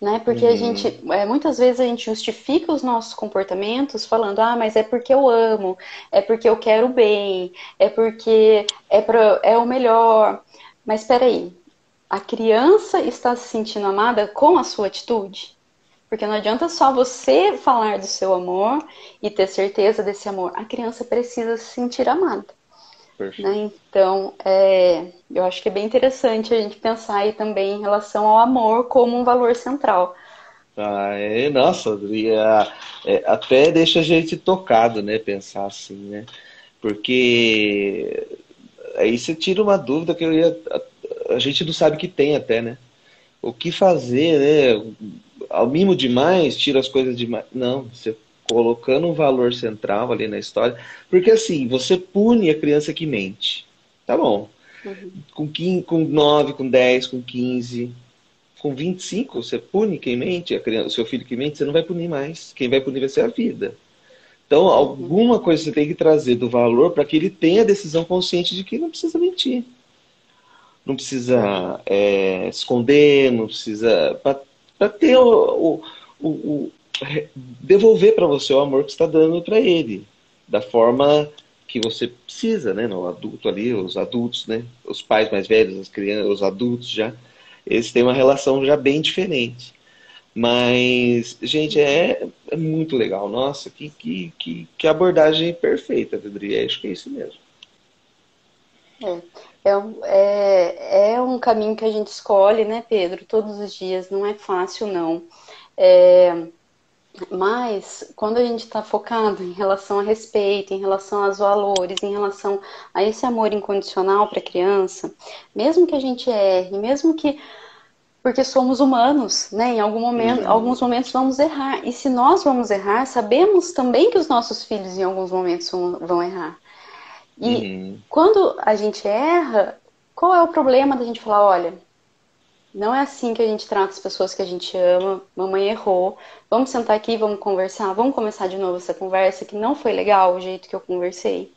né? Porque a gente, Uhum. muitas vezes a gente justifica os nossos comportamentos falando, ah, mas é porque eu amo, é porque eu quero bem, é porque é o melhor. Mas espera aí, a criança está se sentindo amada com a sua atitude? Porque não adianta só você falar do seu amor e ter certeza desse amor. A criança precisa se sentir amada, né? Perfeito. Então, eu acho que é bem interessante a gente pensar aí também em relação ao amor como um valor central. Ah, nossa, até deixa a gente tocado, né? Pensar assim, né? Porque aí você tira uma dúvida que a gente não sabe que tem até, né? O que fazer, né? Ao mimo demais, tira as coisas demais. Não, você colocando um valor central ali na história. Porque assim, você pune a criança que mente. Tá bom. Uhum. Com 15, com 9, com 10, com 15. com 25 você pune quem mente, a criança, o seu filho que mente, você não vai punir mais. Quem vai punir vai ser a vida. Então, Uhum. alguma coisa você tem que trazer do valor para que ele tenha a decisão consciente de que não precisa mentir. Não Sim. precisa esconder, não precisa. Para ter devolver para você o amor que está dando para ele. Da forma que você precisa, né? No adulto ali, os adultos, né? Os pais mais velhos, as crianças, os adultos já. Eles têm uma relação já bem diferente. Mas, gente, é muito legal. Nossa, que abordagem perfeita, Pedro. Acho que é isso mesmo. É um caminho que a gente escolhe, né, Pedro? Todos os dias, não é fácil, não. É, mas quando a gente está focado em relação a respeito, em relação aos valores, em relação a esse amor incondicional para a criança, mesmo que a gente erre, mesmo que porque somos humanos, né? Em algum momento, Uhum, alguns momentos vamos errar. E se nós vamos errar, sabemos também que os nossos filhos em alguns momentos vão errar. E uhum, quando a gente erra, qual é o problema da gente falar, olha, não é assim que a gente trata as pessoas que a gente ama, mamãe errou, vamos sentar aqui, vamos conversar, vamos começar de novo essa conversa que não foi legal o jeito que eu conversei.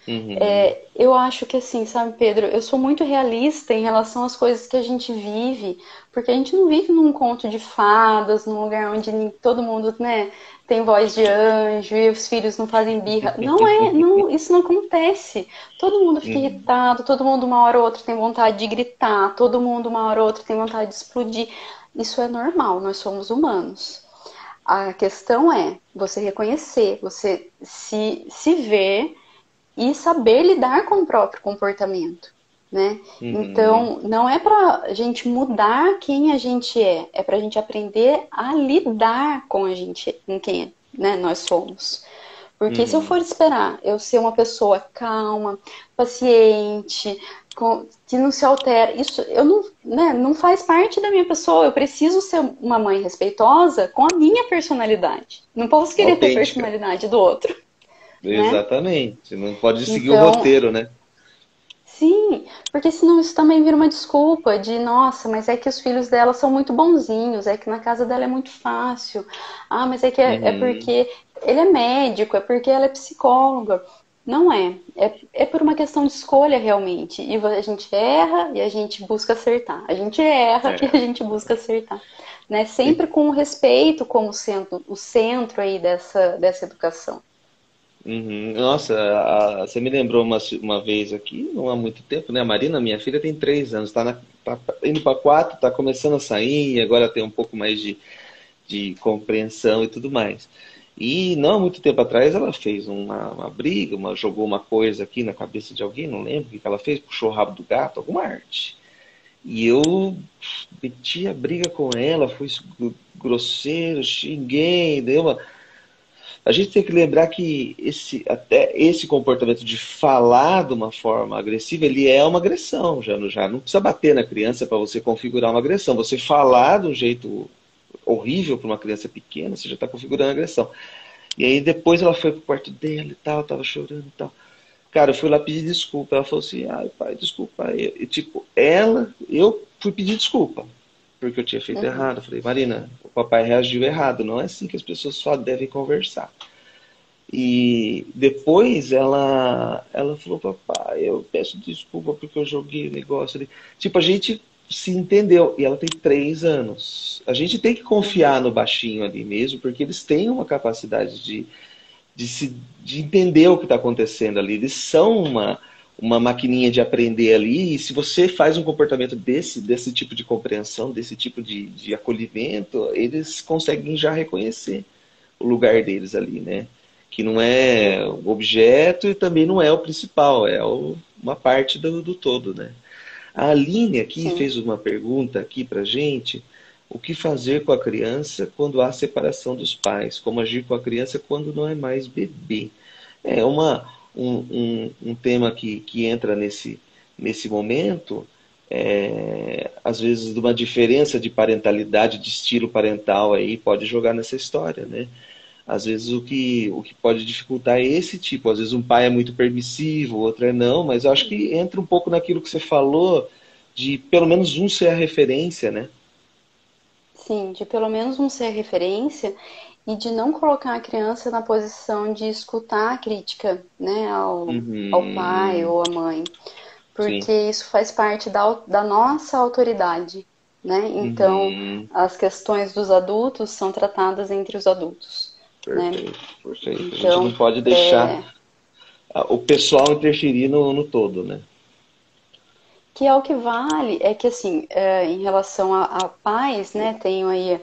uhum, Eu acho que assim, sabe, Pedro, eu sou muito realista em relação às coisas que a gente vive, porque a gente não vive num conto de fadas, num lugar onde todo mundo, né, tem voz de anjo e os filhos não fazem birra. Não é, não, isso não acontece. Todo mundo fica uhum, irritado, todo mundo uma hora ou outra tem vontade de gritar, todo mundo uma hora ou outra tem vontade de explodir. Isso é normal, nós somos humanos. A questão é você reconhecer, você se ver e saber lidar com o próprio comportamento, né? uhum. Então, não é para a gente mudar quem a gente é para a gente aprender a lidar com a gente, com quem, né, nós somos. Porque se eu Uhum. for esperar eu ser uma pessoa calma, paciente, que não se altera, isso eu não, né, não faz parte da minha pessoa. Eu preciso ser uma mãe respeitosa com a minha personalidade. Não posso querer ter a Autêntica. personalidade do outro, né? Exatamente. Não pode seguir o Então, roteiro, né? sim, porque senão isso também vira uma desculpa de, nossa, mas é que os filhos dela são muito bonzinhos, é que na casa dela é muito fácil. Ah, mas é que é Uhum. porque ele é médico, é porque ela é psicóloga. Não é. É por uma questão de escolha realmente. E a gente erra e a gente busca acertar. A gente erra e a É. gente busca acertar. Né? Sempre E- com o respeito como sendo o centro aí dessa educação. uhum. Nossa, você me lembrou uma vez aqui, não há muito tempo, né? A Marina, minha filha, tem 3 anos, tá indo para 4, tá começando a sair, agora tem um pouco mais de compreensão e tudo mais. E não há muito tempo atrás ela fez uma briga, jogou uma coisa aqui na cabeça de alguém, não lembro o que ela fez, puxou o rabo do gato, alguma arte. E eu meti a briga com ela, fui grosseiro, xinguei, deu uma. A gente tem que lembrar que até esse comportamento de falar de uma forma agressiva, ele é uma agressão, já não precisa bater na criança para você configurar uma agressão. Você falar de um jeito horrível para uma criança pequena, você já está configurando a agressão. E aí depois ela foi pro quarto dela e tal, tava chorando e tal. Cara, eu fui lá pedir desculpa. Ela falou assim, ai pai, desculpa. Tipo, eu fui pedir desculpa, porque eu tinha feito Uhum. errado. Eu falei, Marina, o papai reagiu errado, não é assim que as pessoas só devem conversar. E depois ela falou, papai, eu peço desculpa porque eu joguei o negócio ali. Tipo, a gente se entendeu. E ela tem 3 anos. A gente tem que confiar Uhum. no baixinho ali mesmo, porque eles têm uma capacidade de, se, de entender o que está acontecendo ali. Eles são uma maquininha de aprender ali, e se você faz um comportamento desse tipo de compreensão, desse tipo de acolhimento, eles conseguem já reconhecer o lugar deles ali, né? Que não é Sim. o objeto e também não é o principal, uma parte do todo, né? A Aline aqui Sim. fez uma pergunta aqui pra gente. O que fazer com a criança quando há separação dos pais? Como agir com a criança quando não é mais bebê? É um tema que entra nesse momento, às vezes, de uma diferença de parentalidade, de estilo parental aí, pode jogar nessa história, né? Às vezes o que pode dificultar é esse tipo. Às vezes um pai é muito permissivo, o outro é não, mas eu acho que entra um pouco naquilo que você falou, de pelo menos um ser a referência, né? Sim, de pelo menos não ser referência e de não colocar a criança na posição de escutar a crítica, né, ao pai Uhum, ou à mãe, sim. porque isso faz parte da nossa autoridade, né? Então, Uhum, as questões dos adultos são tratadas entre os adultos, né? perfeito, perfeito. A gente não Então, pode deixar o pessoal interferir no todo, né? que é o que vale, é que assim, em relação a pais, né, tenho aí,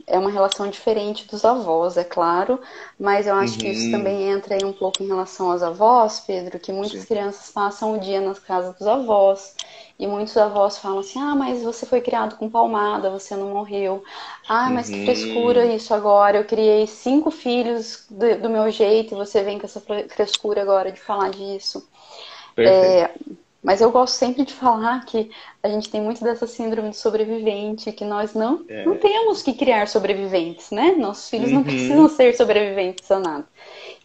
é uma relação diferente dos avós, é claro, mas eu acho que isso Uhum, também entra aí um pouco em relação aos avós, Pedro, que muitas sim. crianças passam o dia nas casas dos avós, e muitos avós falam assim, ah, mas você foi criado com palmada, você não morreu. Ah, mas que frescura Uhum, isso agora, eu criei 5 filhos do meu jeito, e você vem com essa frescura agora de falar disso. perfeito. Mas eu gosto sempre de falar que a gente tem muito dessa síndrome do sobrevivente, que nós não É. temos que criar sobreviventes, né? Nossos filhos não precisam Uhum, ser sobreviventes a nada.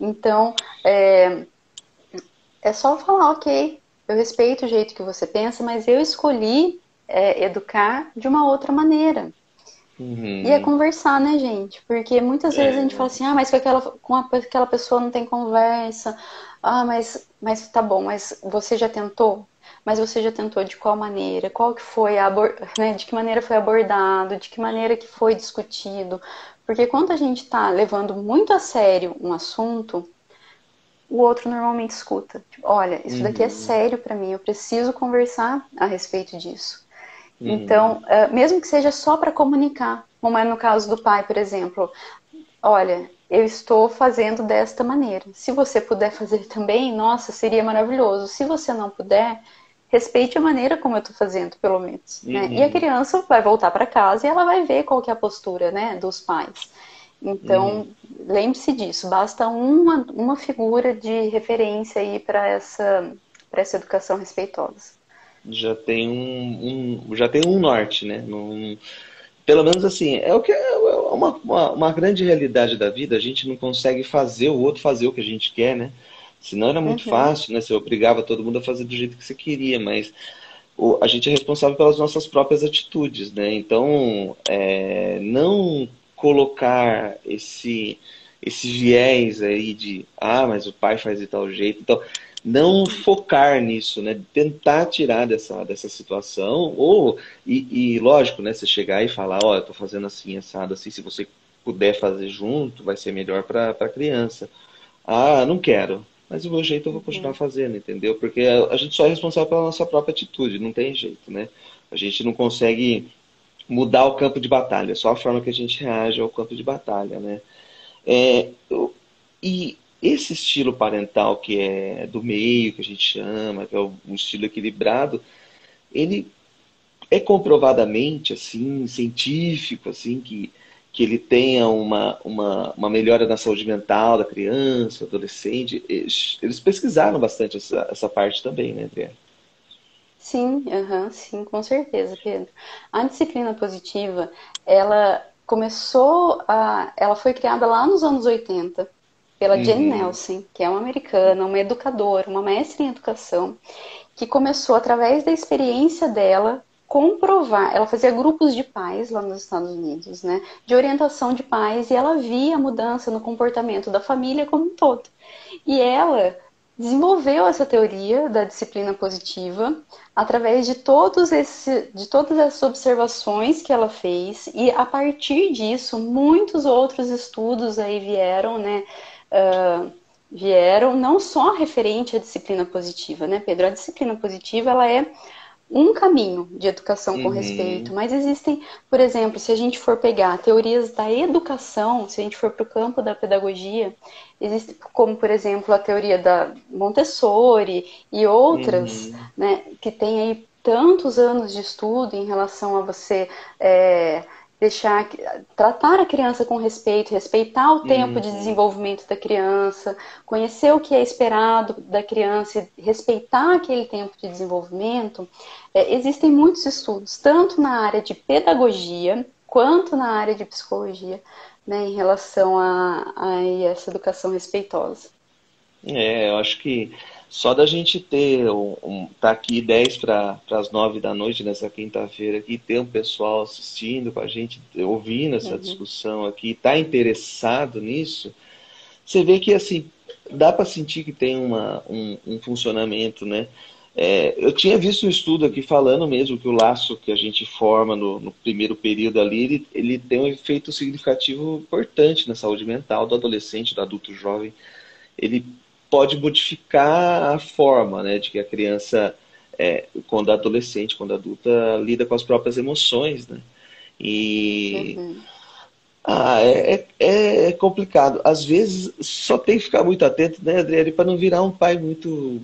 Então, é só falar, ok, eu respeito o jeito que você pensa, mas eu escolhi educar de uma outra maneira. E é uhum, conversar, né, gente? Porque muitas vezes a gente fala é, assim, ah, mas com aquela pessoa não tem conversa. Ah, mas tá bom, mas você já tentou? Mas você já tentou de qual maneira? Qual que foi né, de que maneira foi abordado? De que maneira que foi discutido? Porque quando a gente tá levando muito a sério um assunto, o outro normalmente escuta. Tipo, olha, isso daqui é uhum, sério pra mim, eu preciso conversar a respeito disso. uhum, Então, mesmo que seja só para comunicar, como é no caso do pai, por exemplo, olha, eu estou fazendo desta maneira. Se você puder fazer também, nossa, seria maravilhoso. Se você não puder, respeite a maneira como eu estou fazendo, pelo menos, né? E a uhum, criança vai voltar para casa e ela vai ver qual que é a postura, né, dos pais. uhum. Então, lembre-se disso. Basta uma figura de referência aí para essa educação respeitosa. Já tem um norte, né? Pelo menos assim, é o que é uma grande realidade da vida. A gente não consegue fazer o outro fazer o que a gente quer, né? Senão era muito Uhum. fácil, né? Você obrigava todo mundo a fazer do jeito que você queria, mas a gente é responsável pelas nossas próprias atitudes, né? Então, não colocar esse viés aí de, ah, mas o pai faz de tal jeito. Então, não focar nisso, né? Tentar tirar dessa situação, lógico, né? Você chegar e falar, ó, eu tô fazendo assim, assado, assim, se você puder fazer junto, vai ser melhor para a criança. Ah, não quero. Mas do meu jeito eu vou continuar Uhum. fazendo, entendeu? Porque a gente só é responsável pela nossa própria atitude, não tem jeito, né? A gente não consegue mudar o campo de batalha, só a forma que a gente reage ao campo de batalha, né? E esse estilo parental que é do meio, que a gente chama, que é um estilo equilibrado, ele é comprovadamente, assim, científico, assim, que ele tenha uma melhora na saúde mental da criança, adolescente. Eles pesquisaram bastante essa parte também, né, André? Sim, aham, sim, com certeza, Pedro. A disciplina positiva, ela foi criada lá nos anos 80 pela Jane Uhum, Nelson, que é uma americana, uma educadora, uma mestre em educação, que começou através da experiência dela comprovar, ela fazia grupos de pais lá nos Estados Unidos, né, de orientação de pais, e ela via a mudança no comportamento da família como um todo. E ela desenvolveu essa teoria da disciplina positiva através de todas essas observações que ela fez, e a partir disso, muitos outros estudos aí vieram, né? Vieram não só referente à disciplina positiva, né, Pedro? A disciplina positiva, ela é um caminho de educação com respeito, uhum, mas existem, por exemplo, se a gente for pegar teorias da educação, se a gente for para o campo da pedagogia, existe como, por exemplo, a teoria da Montessori e outras, uhum, né, que tem aí tantos anos de estudo em relação a você é, deixar, tratar a criança com respeito, respeitar o tempo de uhum. desenvolvimento da criança, conhecer o que é esperado da criança e respeitar aquele tempo de desenvolvimento. Existem muitos estudos, tanto na área de pedagogia quanto na área de psicologia, né, em relação a essa educação respeitosa. Eu acho que Só da gente ter tá aqui 10 para as 9 da noite nessa quinta-feira aqui, ter um pessoal assistindo com a gente, ouvindo essa Uhum. discussão aqui, tá interessado nisso, você vê que assim, dá para sentir que tem um funcionamento, né? Eu tinha visto um estudo aqui falando mesmo que o laço que a gente forma no primeiro período ali, ele tem um efeito significativo importante na saúde mental do adolescente, do adulto jovem. Ele pode modificar a forma, né, de que a criança, quando adolescente, quando adulta, lida com as próprias emoções, né? E Uhum. é complicado. Às vezes só tem que ficar muito atento, né, Adriane, para não virar um pai muito.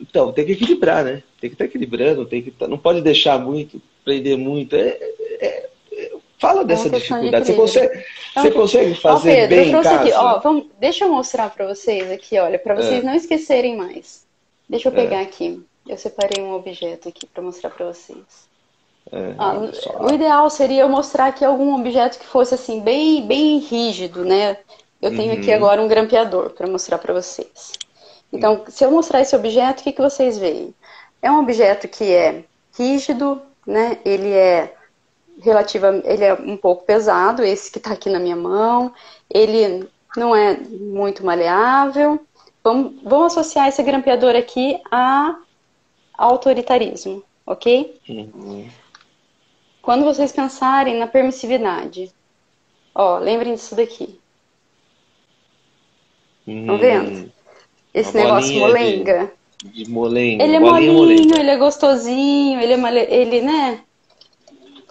Então, tem que equilibrar, né? Tem que estar equilibrando, não pode deixar muito, prender muito. Fala É uma dessa questão de dificuldade. equilíbrio. Você Então, consegue ó, fazer Pedro, eu bem em trouxe aqui, ó, casa? deixa eu mostrar para vocês aqui, olha, para vocês É, não esquecerem mais. Deixa eu pegar é, aqui. Eu separei um objeto aqui para mostrar para vocês. Ah, olha o só. ideal seria eu mostrar aqui algum objeto que fosse assim bem rígido, né? Eu tenho aqui Uhum. agora um grampeador para mostrar para vocês. Então, se eu mostrar esse objeto, o que que vocês veem? É um objeto que é rígido, né? Ele é um pouco pesado, esse que está aqui na minha mão. Ele não é muito maleável. Vamos associar esse grampeador aqui a autoritarismo, ok? Uhum. Quando vocês pensarem na permissividade, ó, lembrem disso daqui. Estão vendo? Uma Esse negócio bolinha molenga. de molenga, Ele uma é bolinha molinho, molenga. ele é gostosinho, ele, né?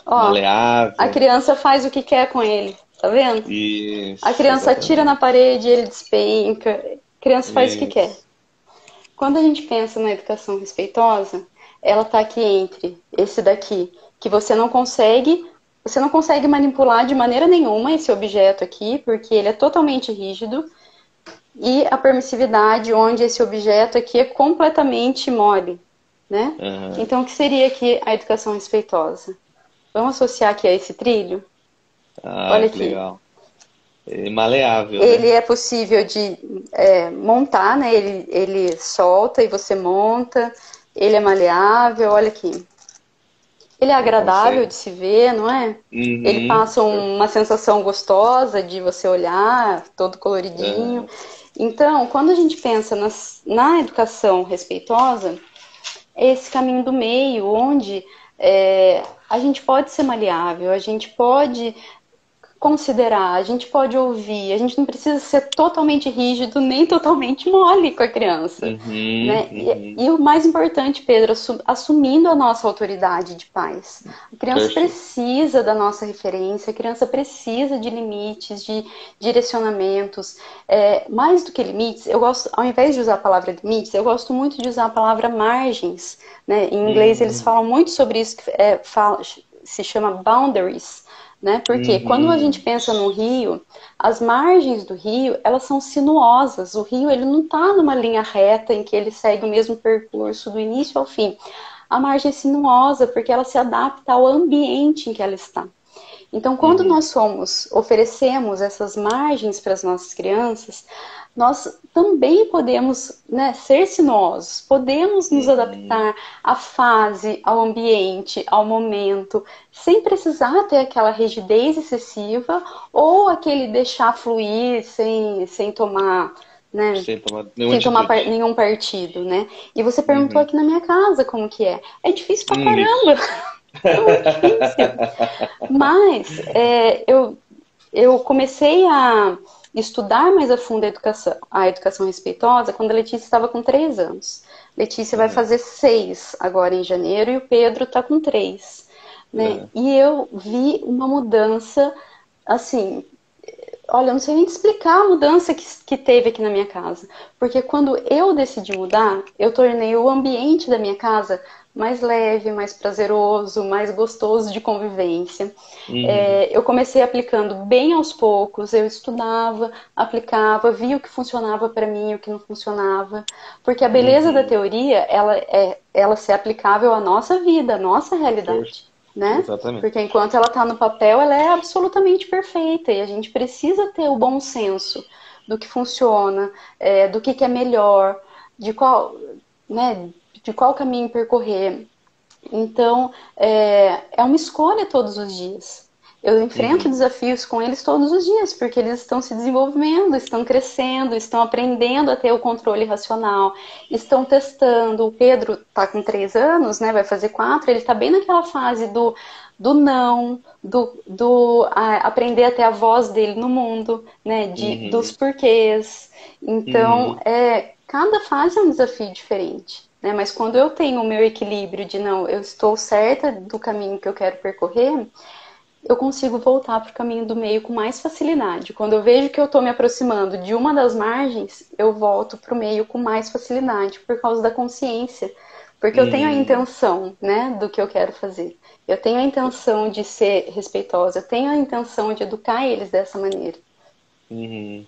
Ó, a Maleável. criança faz o que quer com ele, tá vendo? A Isso, criança atira na exatamente. parede, ele despenca. A criança faz o que quer. Isso. Quando a gente pensa na educação respeitosa, ela tá aqui entre esse daqui, que você não consegue manipular de maneira nenhuma esse objeto aqui, porque ele é totalmente rígido, e a permissividade, onde esse objeto aqui é completamente mole, né? Aham. Então, o que seria aqui a educação respeitosa? Vamos associar aqui a esse trilho? Ah, Olha que aqui. legal. É maleável, Ele né? é possível de montar, né? Ele solta e você monta. Ele é maleável, olha aqui. Ele é Você agradável consegue. de se ver, não é? Ele Uhum. passa uma sensação gostosa de você olhar, todo coloridinho. Aham. Então, quando a gente pensa na educação respeitosa, é esse caminho do meio, onde a gente pode ser maleável, a gente pode considerar, a gente pode ouvir, a gente não precisa ser totalmente rígido nem totalmente mole com a criança, Uhum. né? Uhum. E o mais importante, Pedro, assumindo a nossa autoridade de pais. A criança Perfeito. precisa da nossa referência, a criança precisa de limites, de direcionamentos. Mais do que limites, eu gosto, ao invés de usar a palavra limites, eu gosto muito de usar a palavra margens, né? Em inglês eles Uhum. falam muito sobre isso, que se chama boundaries, né? Porque quando a gente Uhum. pensa no rio, as margens do rio, elas são sinuosas. O rio, ele não está numa linha reta em que ele segue o mesmo percurso do início ao fim. A margem é sinuosa porque ela se adapta ao ambiente em que ela está. Então, quando Uhum. nós oferecemos essas margens para as nossas crianças, nós também podemos, né, ser sinuosos, podemos nos Uhum. adaptar à fase, ao ambiente, ao momento, sem precisar ter aquela rigidez excessiva ou aquele deixar fluir sem tomar, né, Sem tomar nenhuma sem tomar atitude. nenhum partido, né? E você perguntou Uhum. aqui na minha casa como que é. É difícil pra Isso. caramba, é muito difícil. Mas eu comecei a estudar mais a fundo a educação respeitosa quando a Letícia estava com 3 anos. Letícia vai Uhum. fazer 6 agora em janeiro e o Pedro está com 3. Né? Uhum. E eu vi uma mudança, assim, olha, eu não sei nem te explicar a mudança que teve aqui na minha casa. Porque quando eu decidi mudar, eu tornei o ambiente da minha casa mais leve, mais prazeroso, mais gostoso de convivência. Uhum. Eu comecei aplicando bem aos poucos, eu estudava, aplicava, via o que funcionava para mim e o que não funcionava. Porque a beleza da Uhum. teoria, ela ser aplicável à nossa vida, à nossa Per- realidade, né? Porque Exatamente. enquanto ela está no papel, ela é absolutamente perfeita e a gente precisa ter o bom senso do que funciona, do que é melhor, de qual, né, de qual caminho percorrer. Então, é uma escolha todos os dias. Eu enfrento Uhum. desafios com eles todos os dias, porque eles estão se desenvolvendo, estão crescendo, estão aprendendo a ter o controle racional, estão testando. O Pedro está com 3 anos, né, vai fazer 4, ele está bem naquela fase do não, aprender a ter a voz dele no mundo, né, dos Uhum. porquês. Então, Uhum. cada fase é um desafio diferente. Né? Mas quando eu tenho o meu equilíbrio de não, eu estou certa do caminho que eu quero percorrer, eu consigo voltar para o caminho do meio com mais facilidade. Quando eu vejo que eu estou me aproximando de uma das margens, eu volto para o meio com mais facilidade, por causa da consciência. Porque eu tenho a Uhum. intenção, né, do que eu quero fazer. Eu tenho a intenção de ser respeitosa, eu tenho a intenção de educar eles dessa maneira. Uhum.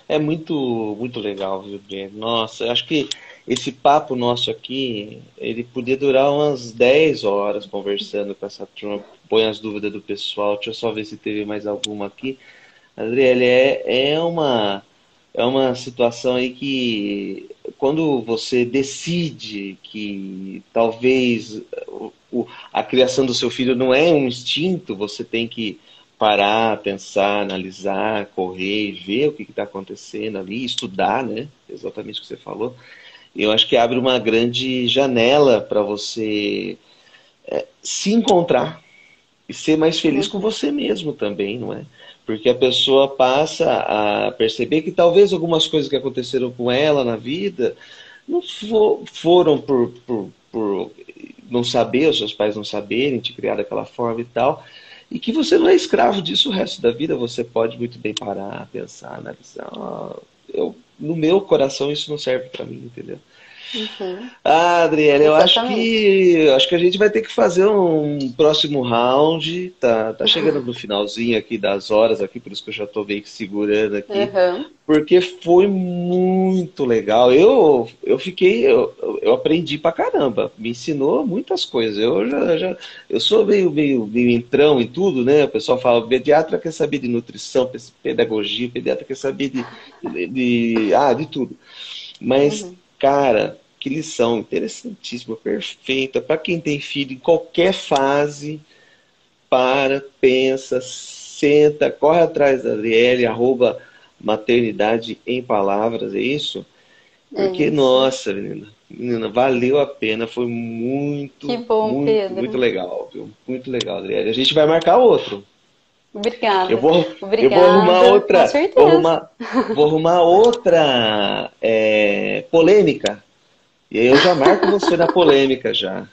É muito legal, viu, Breno? Nossa, eu acho que esse papo nosso aqui, ele podia durar umas 10 horas conversando com essa turma. Põe as dúvidas do pessoal. Deixa eu só ver se teve mais alguma aqui. Adriele, é uma situação aí que, quando você decide que talvez a criação do seu filho não é um instinto, você tem que parar, pensar, analisar, correr e ver o que está acontecendo ali, estudar, né? Exatamente o que você falou. Eu acho que abre uma grande janela para você se encontrar e ser mais feliz com Uhum. você mesmo também, não é? Porque a pessoa passa a perceber que talvez algumas coisas que aconteceram com ela na vida não foram por não saber, os seus pais não saberem, te criar daquela forma e tal, e que você não é escravo disso o resto da vida, você pode muito bem parar, pensar, analisar. No meu coração isso não serve para mim, entendeu? Uhum. Ah, Adriana, eu Exatamente. acho que a gente vai ter que fazer um próximo round. Tá chegando no finalzinho aqui das horas aqui, por isso que eu já estou meio que segurando aqui, Uhum. porque foi muito legal. Eu aprendi pra caramba. Me ensinou muitas coisas. Eu sou meio entrão em tudo, né? O pessoal fala, o pediatra quer saber de nutrição, pedagogia, o pediatra quer saber de tudo. Mas, Uhum. cara, que lição interessantíssima, perfeita, para quem tem filho em qualquer fase, para, pensa, senta, corre atrás da Adriele, arroba maternidade em palavras, é isso? É Porque, isso. nossa, menina, valeu a pena, foi Que muito, bom, muito, muito Pedro. legal, viu? Muito legal, Adriele. A gente vai marcar outro. Eu Obrigada. vou, eu vou arrumar Obrigada, com outra, certeza. vou arrumar outra polêmica. E aí eu já marco você na polêmica já.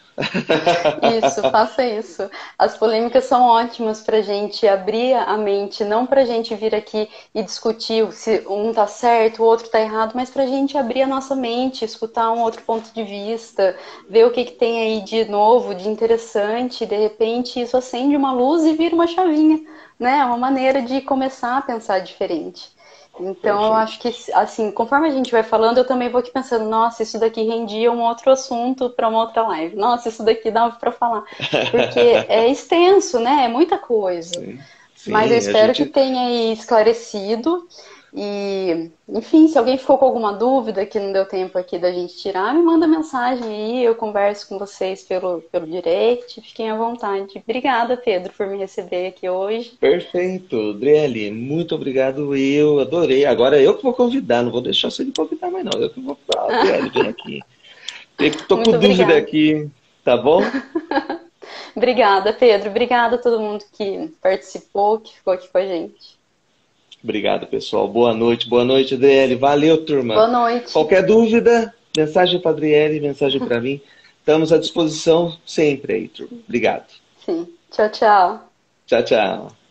Isso, faça isso. As polêmicas são ótimas para a gente abrir a mente, não para a gente vir aqui e discutir se um tá certo, o outro tá errado, mas para a gente abrir a nossa mente, escutar um outro ponto de vista, ver o que tem aí de novo, de interessante. De repente, isso acende uma luz e vira uma chavinha, né? Uma maneira de começar a pensar diferente. Então, eu acho Perfeito. que, assim, conforme a gente vai falando, eu também vou aqui pensando, nossa, isso daqui rendia um outro assunto para uma outra live. Nossa, isso daqui dava para falar. Porque é extenso, né? É muita coisa. Sim, Mas eu sim, a espero que gente. tenha aí esclarecido. E, enfim, se alguém ficou com alguma dúvida que não deu tempo aqui da gente tirar, me manda mensagem aí, eu converso com vocês pelo direct, fiquem à vontade. Obrigada, Pedro, por me receber aqui hoje. Perfeito, Adriele, muito obrigado. Eu adorei. Agora eu que vou convidar, não vou deixar você de convidar mais, não. Eu que vou falar, Adriele, vem aqui. Tô com Muito dúvida obrigada. aqui, tá bom? Obrigada, Pedro. Obrigada a todo mundo que participou, que ficou aqui com a gente. Obrigado, pessoal. Boa noite, Adriele. Valeu, turma. Boa noite. Qualquer dúvida, mensagem para Adriele, mensagem para mim. Estamos à disposição sempre aí, turma. Obrigado. Sim. Tchau, tchau. Tchau, tchau.